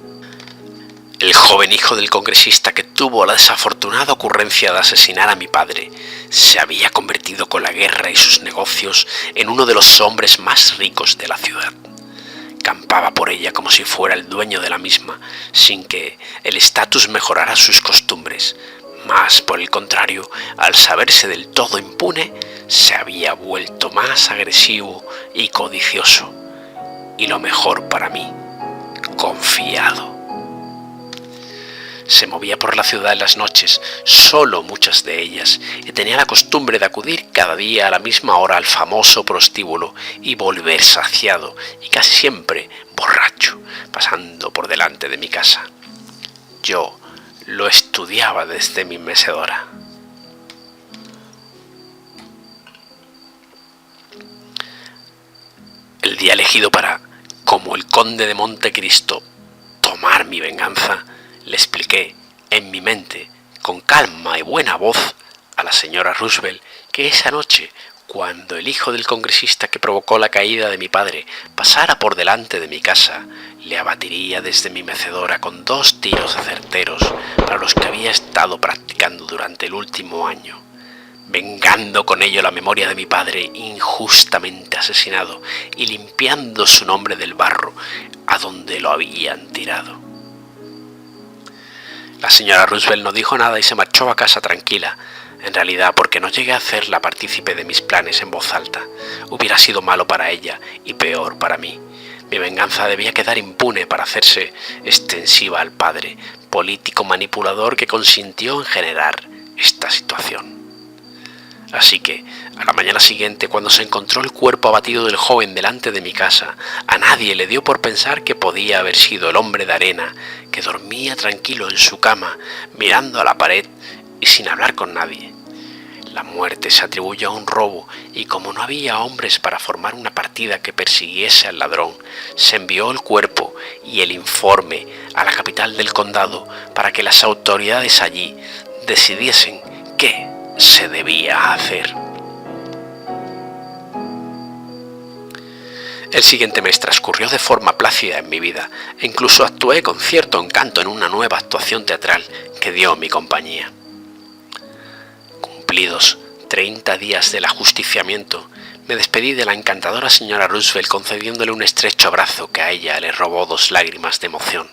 El joven hijo del congresista que tuvo la desafortunada ocurrencia de asesinar a mi padre se había convertido con la guerra y sus negocios en uno de los hombres más ricos de la ciudad. Campaba por ella como si fuera el dueño de la misma, sin que el estatus mejorara sus costumbres. Mas, por el contrario, al saberse del todo impune, se había vuelto más agresivo y codicioso. Y lo mejor para mí, confiado. Se movía por la ciudad en las noches, solo muchas de ellas, y tenía la costumbre de acudir cada día a la misma hora al famoso prostíbulo y volver saciado y casi siempre borracho, pasando por delante de mi casa. Yo lo estudiaba desde mi mecedora. El día elegido para, como el conde de Montecristo, tomar mi venganza, le expliqué en mi mente, con calma y buena voz, a la señora Roosevelt que esa noche, cuando el hijo del congresista que provocó la caída de mi padre pasara por delante de mi casa, le abatiría desde mi mecedora con 2 tiros certeros para los que había estado practicando durante el último año, vengando con ello la memoria de mi padre injustamente asesinado y limpiando su nombre del barro a donde lo habían tirado. La señora Roosevelt no dijo nada y se marchó a casa tranquila, en realidad porque no llegué a hacerla partícipe de mis planes en voz alta. Hubiera sido malo para ella y peor para mí. Mi venganza debía quedar impune para hacerse extensiva al padre, político manipulador que consintió en generar esta situación. Así que, a la mañana siguiente, cuando se encontró el cuerpo abatido del joven delante de mi casa, a nadie le dio por pensar que podía haber sido el hombre de arena que dormía tranquilo en su cama, mirando a la pared y sin hablar con nadie. La muerte se atribuyó a un robo y como no había hombres para formar una partida que persiguiese al ladrón, se envió el cuerpo y el informe a la capital del condado para que las autoridades allí decidiesen qué se debía hacer. El siguiente mes transcurrió de forma plácida en mi vida e incluso actué con cierto encanto en una nueva actuación teatral que dio mi compañía. Cumplidos 30 días del ajusticiamiento, me despedí de la encantadora señora Roosevelt concediéndole un estrecho abrazo que a ella le robó 2 lágrimas de emoción.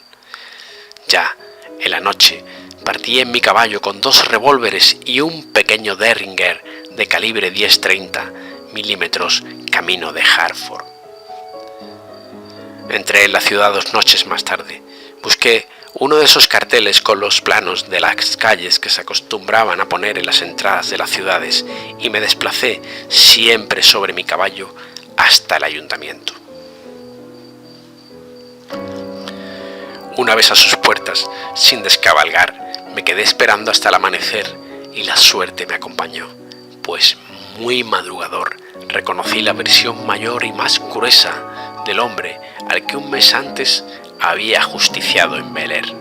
Ya, en la noche, partí en mi caballo con 2 revólveres y un pequeño Derringer de calibre 10-30 milímetros camino de Hartford. Entré en la ciudad 2 noches más tarde. Busqué uno de esos carteles con los planos de las calles que se acostumbraban a poner en las entradas de las ciudades y me desplacé siempre sobre mi caballo hasta el ayuntamiento. Una vez a sus puertas, sin descabalgar, me quedé esperando hasta el amanecer y la suerte me acompañó, pues muy madrugador reconocí la versión mayor y más gruesa del hombre al que un mes antes había ajusticiado en Bel Air.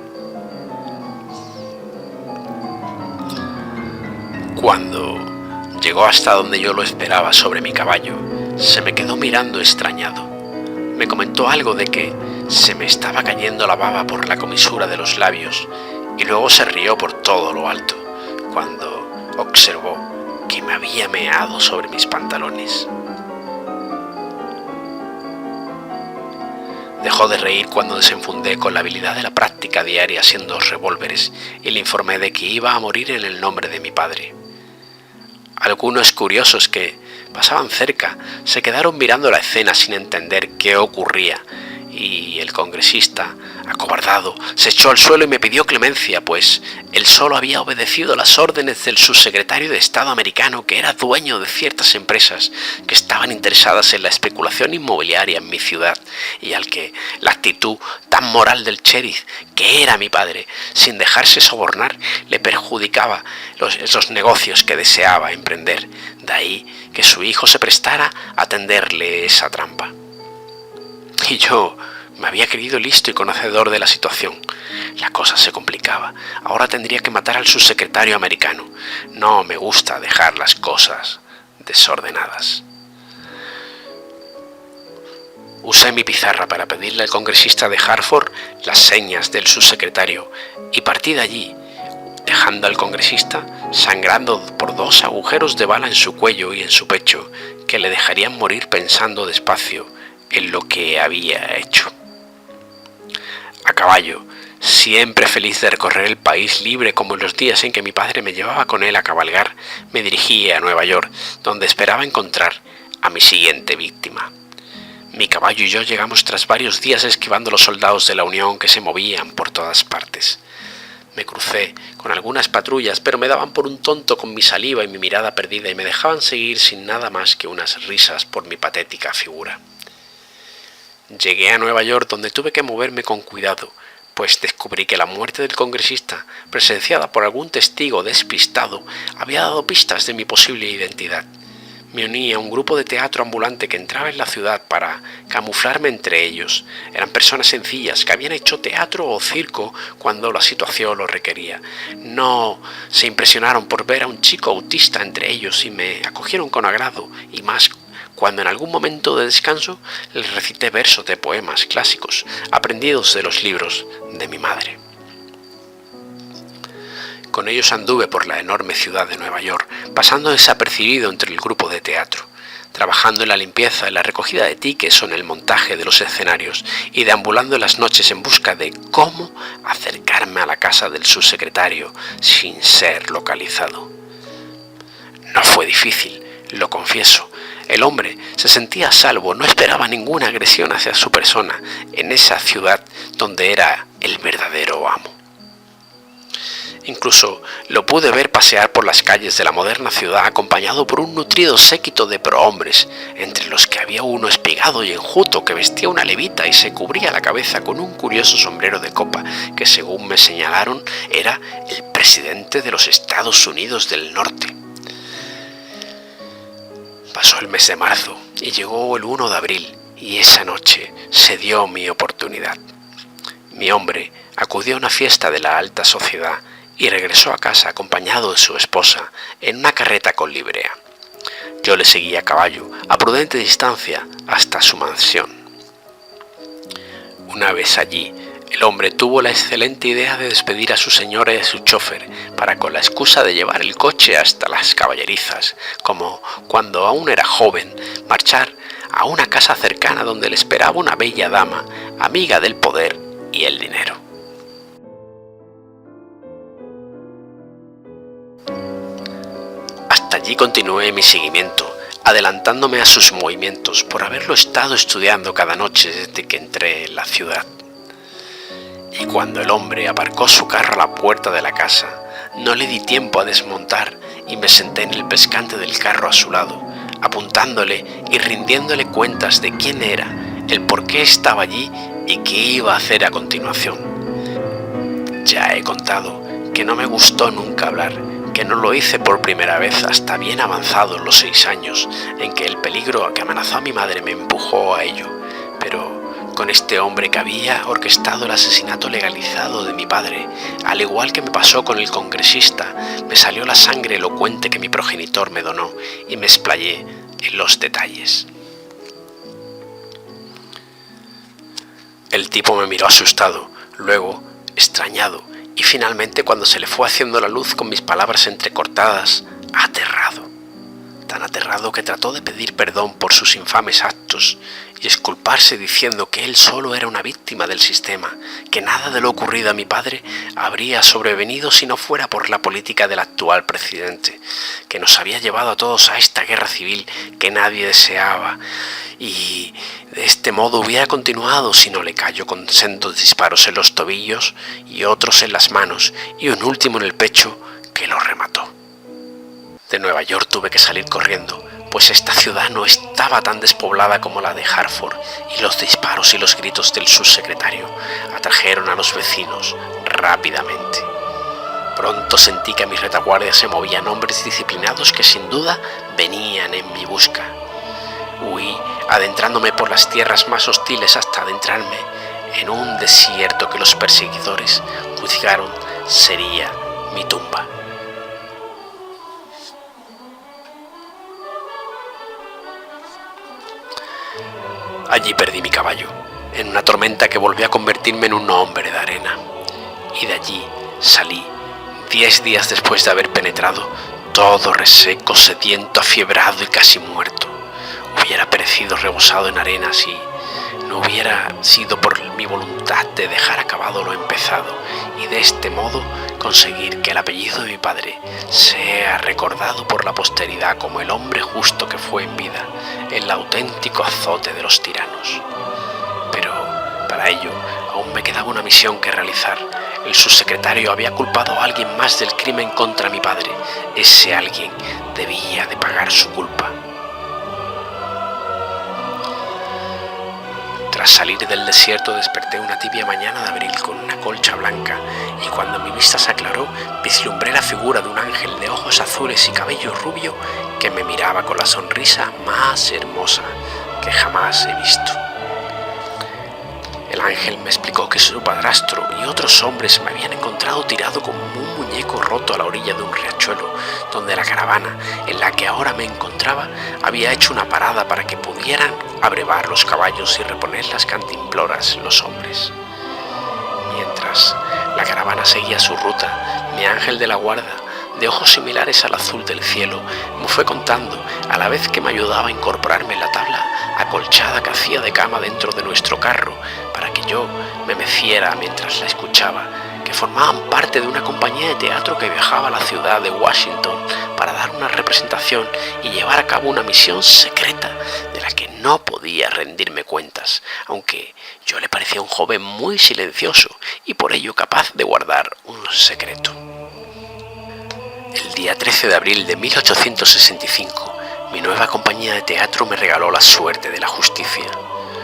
Cuando llegó hasta donde yo lo esperaba sobre mi caballo, se me quedó mirando extrañado. Me comentó algo de que se me estaba cayendo la baba por la comisura de los labios y luego se rió por todo lo alto, cuando observó que me había meado sobre mis pantalones. Dejó de reír cuando desenfundé con la habilidad de la práctica diaria haciendo revólveres y le informé de que iba a morir en el nombre de mi padre. Algunos curiosos que pasaban cerca se quedaron mirando la escena sin entender qué ocurría y el congresista, acobardado, se echó al suelo y me pidió clemencia, pues él solo había obedecido las órdenes del subsecretario de Estado americano, que era dueño de ciertas empresas que estaban interesadas en la especulación inmobiliaria en mi ciudad y al que la actitud tan moral del sheriff, que era mi padre, sin dejarse sobornar, le perjudicaba esos negocios que deseaba emprender. De ahí que su hijo se prestara a tenderle esa trampa. Y yo me había creído listo y conocedor de la situación. La cosa se complicaba. Ahora tendría que matar al subsecretario americano. No me gusta dejar las cosas desordenadas. Usé mi pizarra para pedirle al congresista de Hartford las señas del subsecretario y partí de allí, dejando al congresista sangrando por 2 agujeros de bala en su cuello y en su pecho, que le dejarían morir pensando despacio en lo que había hecho. A caballo, siempre feliz de recorrer el país libre como en los días en que mi padre me llevaba con él a cabalgar, me dirigí a Nueva York, donde esperaba encontrar a mi siguiente víctima. Mi caballo y yo llegamos tras varios días esquivando los soldados de la Unión que se movían por todas partes. Me crucé con algunas patrullas, pero me daban por un tonto con mi saliva y mi mirada perdida y me dejaban seguir sin nada más que unas risas por mi patética figura. Llegué a Nueva York, donde tuve que moverme con cuidado, pues descubrí que la muerte del congresista, presenciada por algún testigo despistado, había dado pistas de mi posible identidad. Me uní a un grupo de teatro ambulante que entraba en la ciudad para camuflarme entre ellos. Eran personas sencillas que habían hecho teatro o circo cuando la situación lo requería. No se impresionaron por ver a un chico autista entre ellos y me acogieron con agrado, y más cuando en algún momento de descanso les recité versos de poemas clásicos aprendidos de los libros de mi madre. Con ellos anduve por la enorme ciudad de Nueva York, pasando desapercibido entre el grupo de teatro, trabajando en la limpieza, en la recogida de tickets o en el montaje de los escenarios, y deambulando en las noches en busca de cómo acercarme a la casa del subsecretario sin ser localizado. No fue difícil, lo confieso. El hombre se sentía a salvo, no esperaba ninguna agresión hacia su persona en esa ciudad donde era el verdadero amo. Incluso lo pude ver pasear por las calles de la moderna ciudad acompañado por un nutrido séquito de prohombres, entre los que había uno espigado y enjuto que vestía una levita y se cubría la cabeza con un curioso sombrero de copa que, según me señalaron, era el presidente de los Estados Unidos del Norte. Pasó el mes de marzo y llegó el 1 de abril y esa noche se dio mi oportunidad. Mi hombre acudió a una fiesta de la alta sociedad y regresó a casa acompañado de su esposa en una carreta con librea. Yo le seguí a caballo, a prudente distancia, hasta su mansión. Una vez allí, el hombre tuvo la excelente idea de despedir a su señora y a su chofer para, con la excusa de llevar el coche hasta las caballerizas, como cuando aún era joven, marchar a una casa cercana donde le esperaba una bella dama, amiga del poder y el dinero. Hasta allí continué mi seguimiento, adelantándome a sus movimientos por haberlo estado estudiando cada noche desde que entré en la ciudad. Y cuando el hombre aparcó su carro a la puerta de la casa, no le di tiempo a desmontar y me senté en el pescante del carro a su lado, apuntándole y rindiéndole cuentas de quién era, el por qué estaba allí y qué iba a hacer a continuación. Ya he contado que no me gustó nunca hablar, que no lo hice por primera vez hasta bien avanzados los 6 años, en que el peligro que amenazó a mi madre me empujó a ello, pero con este hombre que había orquestado el asesinato legalizado de mi padre. Al igual que me pasó con el congresista, me salió la sangre elocuente que mi progenitor me donó y me explayé en los detalles. El tipo me miró asustado, luego extrañado y finalmente, cuando se le fue haciendo la luz con mis palabras entrecortadas, aterrado. Tan aterrado que trató de pedir perdón por sus infames actos y exculparse diciendo que él solo era una víctima del sistema, que nada de lo ocurrido a mi padre habría sobrevenido si no fuera por la política del actual presidente, que nos había llevado a todos a esta guerra civil que nadie deseaba y de este modo hubiera continuado si no le cayó con sendos disparos en los tobillos y otros en las manos y un último en el pecho que lo remató. De Nueva York tuve que salir corriendo, pues esta ciudad no estaba tan despoblada como la de Hartford, y los disparos y los gritos del subsecretario atrajeron a los vecinos rápidamente. Pronto sentí que a mi retaguardia se movían hombres disciplinados que sin duda venían en mi busca. Huí, adentrándome por las tierras más hostiles hasta adentrarme en un desierto que los perseguidores juzgaron sería mi tumba. Allí perdí mi caballo, en una tormenta que volvió a convertirme en un hombre de arena. Y de allí salí, 10 días después de haber penetrado, todo reseco, sediento, afiebrado y casi muerto. Hubiera perecido rebosado en arena si no hubiera sido por mi voluntad de dejar acabado lo empezado y de este modo conseguir que el apellido de mi padre sea recordado por la posteridad como el hombre justo que fue en vida, el auténtico azote de los tiranos. Pero para ello aún me quedaba una misión que realizar. El subsecretario había culpado a alguien más del crimen contra mi padre. Ese alguien debía de pagar su culpa. Tras salir del desierto desperté una tibia mañana de abril con una colcha blanca y cuando mi vista se aclaró vislumbré la figura de un ángel de ojos azules y cabello rubio que me miraba con la sonrisa más hermosa que jamás he visto. El ángel me explicó que su padrastro y otros hombres me habían encontrado tirado como un muñeco roto a la orilla de un riachuelo, donde la caravana en la que ahora me encontraba había hecho una parada para que pudieran abrevar los caballos y reponer las cantimploras los hombres. Mientras la caravana seguía su ruta, mi ángel de la guarda, de ojos similares al azul del cielo, me fue contando, a la vez que me ayudaba a incorporarme en la tabla acolchada que hacía de cama dentro de nuestro carro, para que yo me meciera mientras la escuchaba, que formaban parte de una compañía de teatro que viajaba a la ciudad de Washington para dar una representación y llevar a cabo una misión secreta de la que no podía rendirme cuentas, aunque yo le parecía un joven muy silencioso y por ello capaz de guardar un secreto. El día 13 de abril de 1865, mi nueva compañía de teatro me regaló la suerte de la justicia.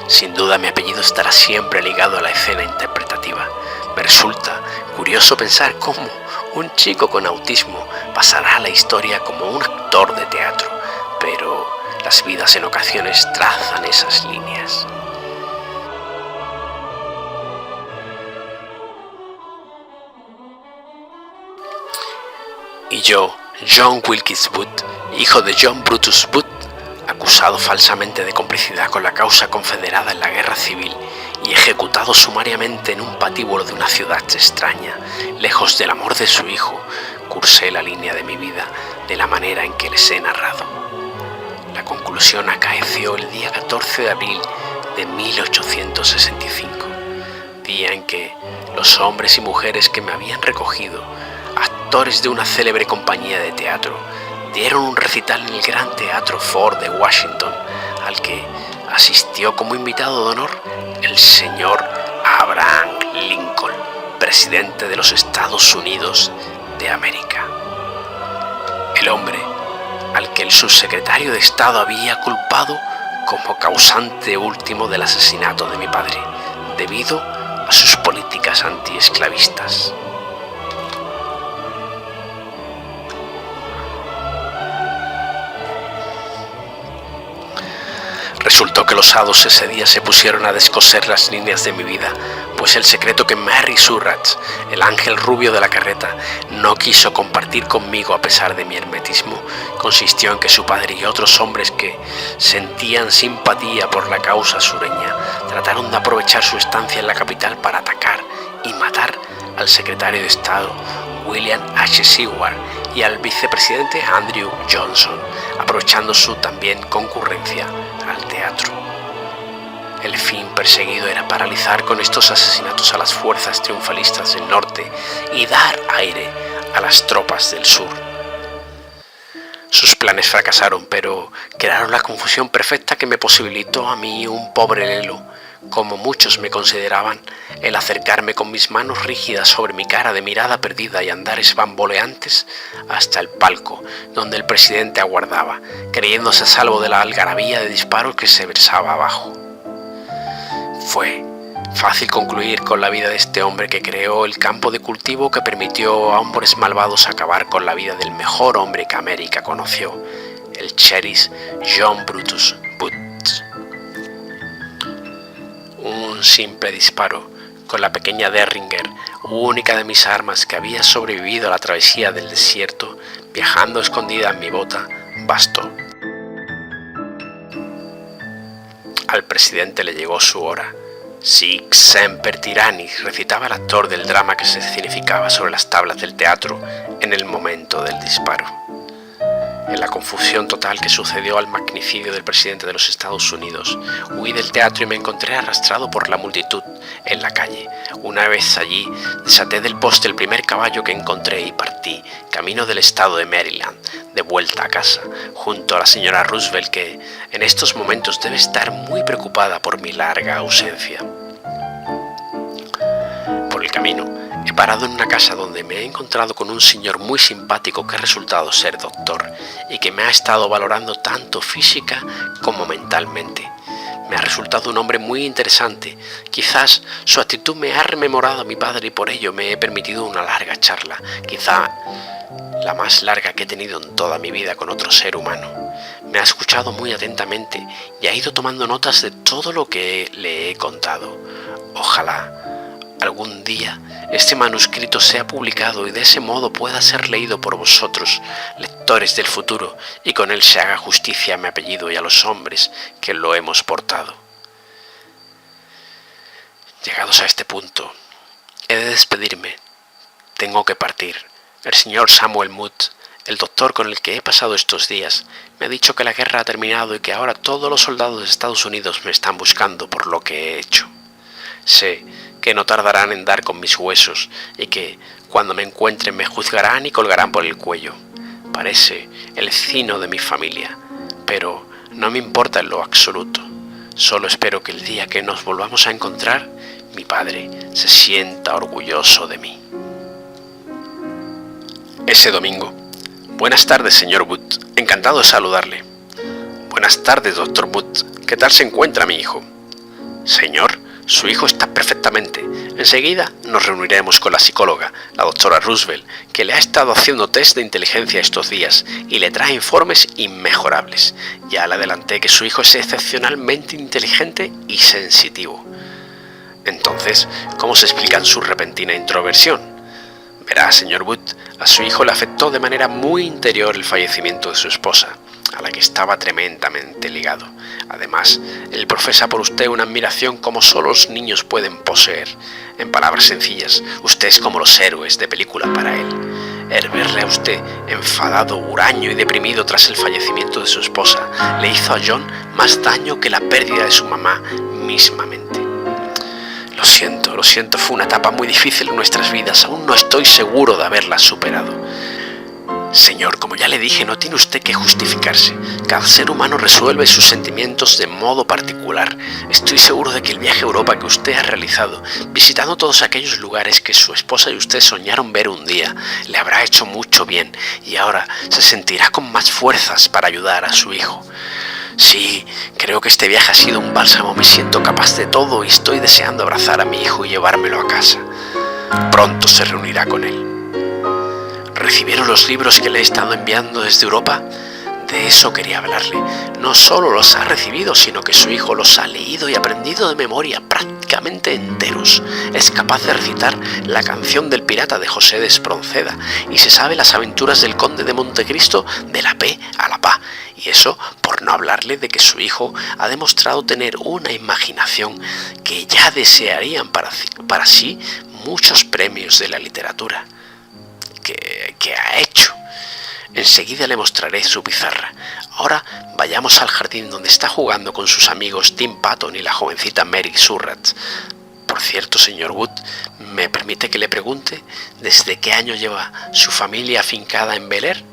Sin duda mi apellido estará siempre ligado a la escena interpretativa. Me resulta curioso pensar cómo un chico con autismo pasará a la historia como un actor de teatro, pero las vidas en ocasiones trazan esas líneas. Y yo, John Wilkes Booth, hijo de John Brutus Booth, acusado falsamente de complicidad con la causa confederada en la guerra civil y ejecutado sumariamente en un patíbulo de una ciudad extraña, lejos del amor de su hijo, cursé la línea de mi vida de la manera en que les he narrado. La conclusión acaeció el día 14 de abril de 1865, día en que los hombres y mujeres que me habían recogido, actores de una célebre compañía de teatro, dieron un recital en el Gran Teatro Ford de Washington, al que asistió como invitado de honor el señor Abraham Lincoln, presidente de los Estados Unidos de América. El hombre al que el subsecretario de Estado había culpado como causante último del asesinato de mi padre, debido a sus políticas antiesclavistas. Resultó que los hados ese día se pusieron a descoser las líneas de mi vida, pues el secreto que Mary Surratt, el ángel rubio de la carreta, no quiso compartir conmigo a pesar de mi hermetismo, consistió en que su padre y otros hombres que sentían simpatía por la causa sureña trataron de aprovechar su estancia en la capital para atacar y matar al secretario de Estado William H. Seward y al vicepresidente Andrew Johnson, aprovechando su también concurrencia al teatro. El fin perseguido era paralizar con estos asesinatos a las fuerzas triunfalistas del norte y dar aire a las tropas del sur. Sus planes fracasaron, pero crearon la confusión perfecta que me posibilitó a mí, un pobre lelo, como muchos me consideraban, el acercarme con mis manos rígidas sobre mi cara de mirada perdida y andares bamboleantes hasta el palco donde el presidente aguardaba, creyéndose a salvo de la algarabía de disparos que se versaba abajo. Fue fácil concluir con la vida de este hombre que creó el campo de cultivo que permitió a hombres malvados acabar con la vida del mejor hombre que América conoció, el sheriff John Brutus Booth. Un simple disparo con la pequeña Derringer, única de mis armas que había sobrevivido a la travesía del desierto, viajando escondida en mi bota, bastó. Al presidente le llegó su hora. Sic semper tyrannis, recitaba el actor del drama que se escenificaba sobre las tablas del teatro en el momento del disparo. En la confusión total que sucedió al magnicidio del presidente de los Estados Unidos, huí del teatro y me encontré arrastrado por la multitud en la calle. Una vez allí, desaté del poste el primer caballo que encontré y partí, camino del estado de Maryland, de vuelta a casa, junto a la señora Roosevelt, que en estos momentos debe estar muy preocupada por mi larga ausencia. Por el camino, he parado en una casa donde me he encontrado con un señor muy simpático que ha resultado ser doctor y que me ha estado valorando tanto física como mentalmente. Me ha resultado un hombre muy interesante. Quizás su actitud me ha rememorado a mi padre y por ello me he permitido una larga charla, quizá la más larga que he tenido en toda mi vida con otro ser humano. Me ha escuchado muy atentamente y ha ido tomando notas de todo lo que le he contado. Ojalá algún día este manuscrito sea publicado y de ese modo pueda ser leído por vosotros, lectores del futuro, y con él se haga justicia a mi apellido y a los hombres que lo hemos portado. Llegados a este punto, he de despedirme. Tengo que partir. El señor Samuel Moot, el doctor con el que he pasado estos días, me ha dicho que la guerra ha terminado y que ahora todos los soldados de Estados Unidos me están buscando por lo que he hecho. Sé que no tardarán en dar con mis huesos y que, cuando me encuentren, me juzgarán y colgarán por el cuello. Parece el cino de mi familia, pero no me importa en lo absoluto. Solo espero que el día que nos volvamos a encontrar, mi padre se sienta orgulloso de mí. Ese domingo. Buenas tardes, señor Booth. Encantado de saludarle. Buenas tardes, doctor Booth. ¿Qué tal se encuentra mi hijo? Señor, su hijo está perfectamente. Enseguida nos reuniremos con la psicóloga, la doctora Roosevelt, que le ha estado haciendo test de inteligencia estos días y le trae informes inmejorables. Ya le adelanté que su hijo es excepcionalmente inteligente y sensitivo. Entonces, ¿cómo se explica su repentina introversión? Verá, señor Booth, a su hijo le afectó de manera muy interior el fallecimiento de su esposa, a la que estaba tremendamente ligado. Además, él profesa por usted una admiración como solo los niños pueden poseer. En palabras sencillas, usted es como los héroes de película para él. El verle a usted enfadado, huraño y deprimido tras el fallecimiento de su esposa le hizo a John más daño que la pérdida de su mamá mismamente. Lo siento, fue una etapa muy difícil en nuestras vidas, aún no estoy seguro de haberla superado. Señor, como ya le dije, no tiene usted que justificarse. Cada ser humano resuelve sus sentimientos de modo particular. Estoy seguro de que el viaje a Europa que usted ha realizado, visitando todos aquellos lugares que su esposa y usted soñaron ver un día, le habrá hecho mucho bien y ahora se sentirá con más fuerzas para ayudar a su hijo. Sí, creo que este viaje ha sido un bálsamo. Me siento capaz de todo y estoy deseando abrazar a mi hijo y llevármelo a casa. Pronto se reunirá con él. ¿Recibieron los libros que le he estado enviando desde Europa? De eso quería hablarle. No solo los ha recibido, sino que su hijo los ha leído y aprendido de memoria prácticamente enteros. Es capaz de recitar la canción del pirata de José de Espronceda y se sabe las aventuras del conde de Montecristo de la P a la PA. Y eso por no hablarle de que su hijo ha demostrado tener una imaginación que ya desearían para sí muchos premios de la literatura. ¿Qué ha hecho? Enseguida le mostraré su pizarra. Ahora vayamos al jardín donde está jugando con sus amigos Tim Patton y la jovencita Mary Surratt. Por cierto, señor Wood, ¿me permite que le pregunte desde qué año lleva su familia afincada en Bel Air?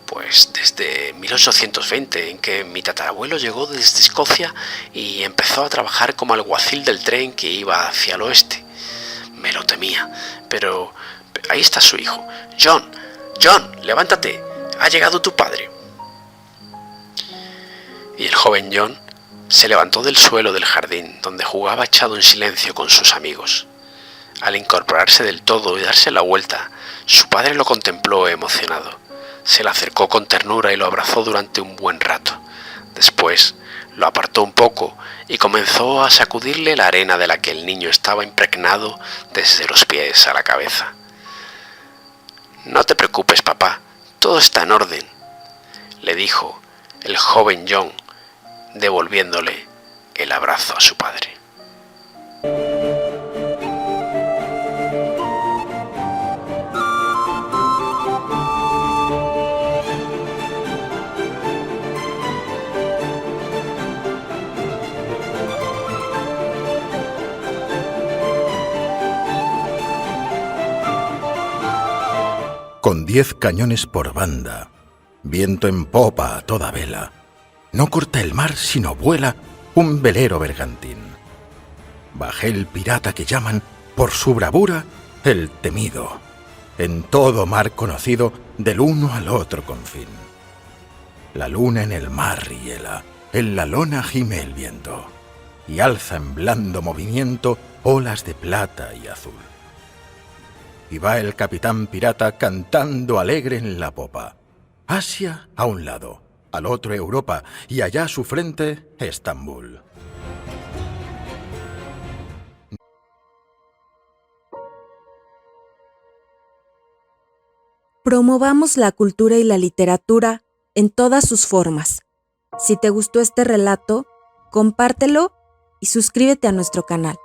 Pues desde 1820, en que mi tatarabuelo llegó desde Escocia y empezó a trabajar como alguacil del tren que iba hacia el oeste. Me lo temía, pero ahí está su hijo. John, levántate, ha llegado tu padre. Y el joven John se levantó del suelo del jardín, donde jugaba echado en silencio con sus amigos. Al incorporarse del todo y darse la vuelta, su padre lo contempló emocionado. Se le acercó con ternura y lo abrazó durante un buen rato. Después lo apartó un poco y comenzó a sacudirle la arena de la que el niño estaba impregnado desde los pies a la cabeza. «No te preocupes, papá, todo está en orden», le dijo el joven John, devolviéndole el abrazo a su padre. Con 10 cañones por banda, viento en popa a toda vela, no corta el mar sino vuela un velero bergantín. Bajé el pirata que llaman, por su bravura, el temido, en todo mar conocido del uno al otro confín. La luna en el mar riela, en la lona gime el viento, y alza en blando movimiento olas de plata y azul. Y va el capitán pirata cantando alegre en la popa. Asia a un lado, al otro Europa, y allá a su frente Estambul. Promovamos la cultura y la literatura en todas sus formas. Si te gustó este relato, compártelo y suscríbete a nuestro canal.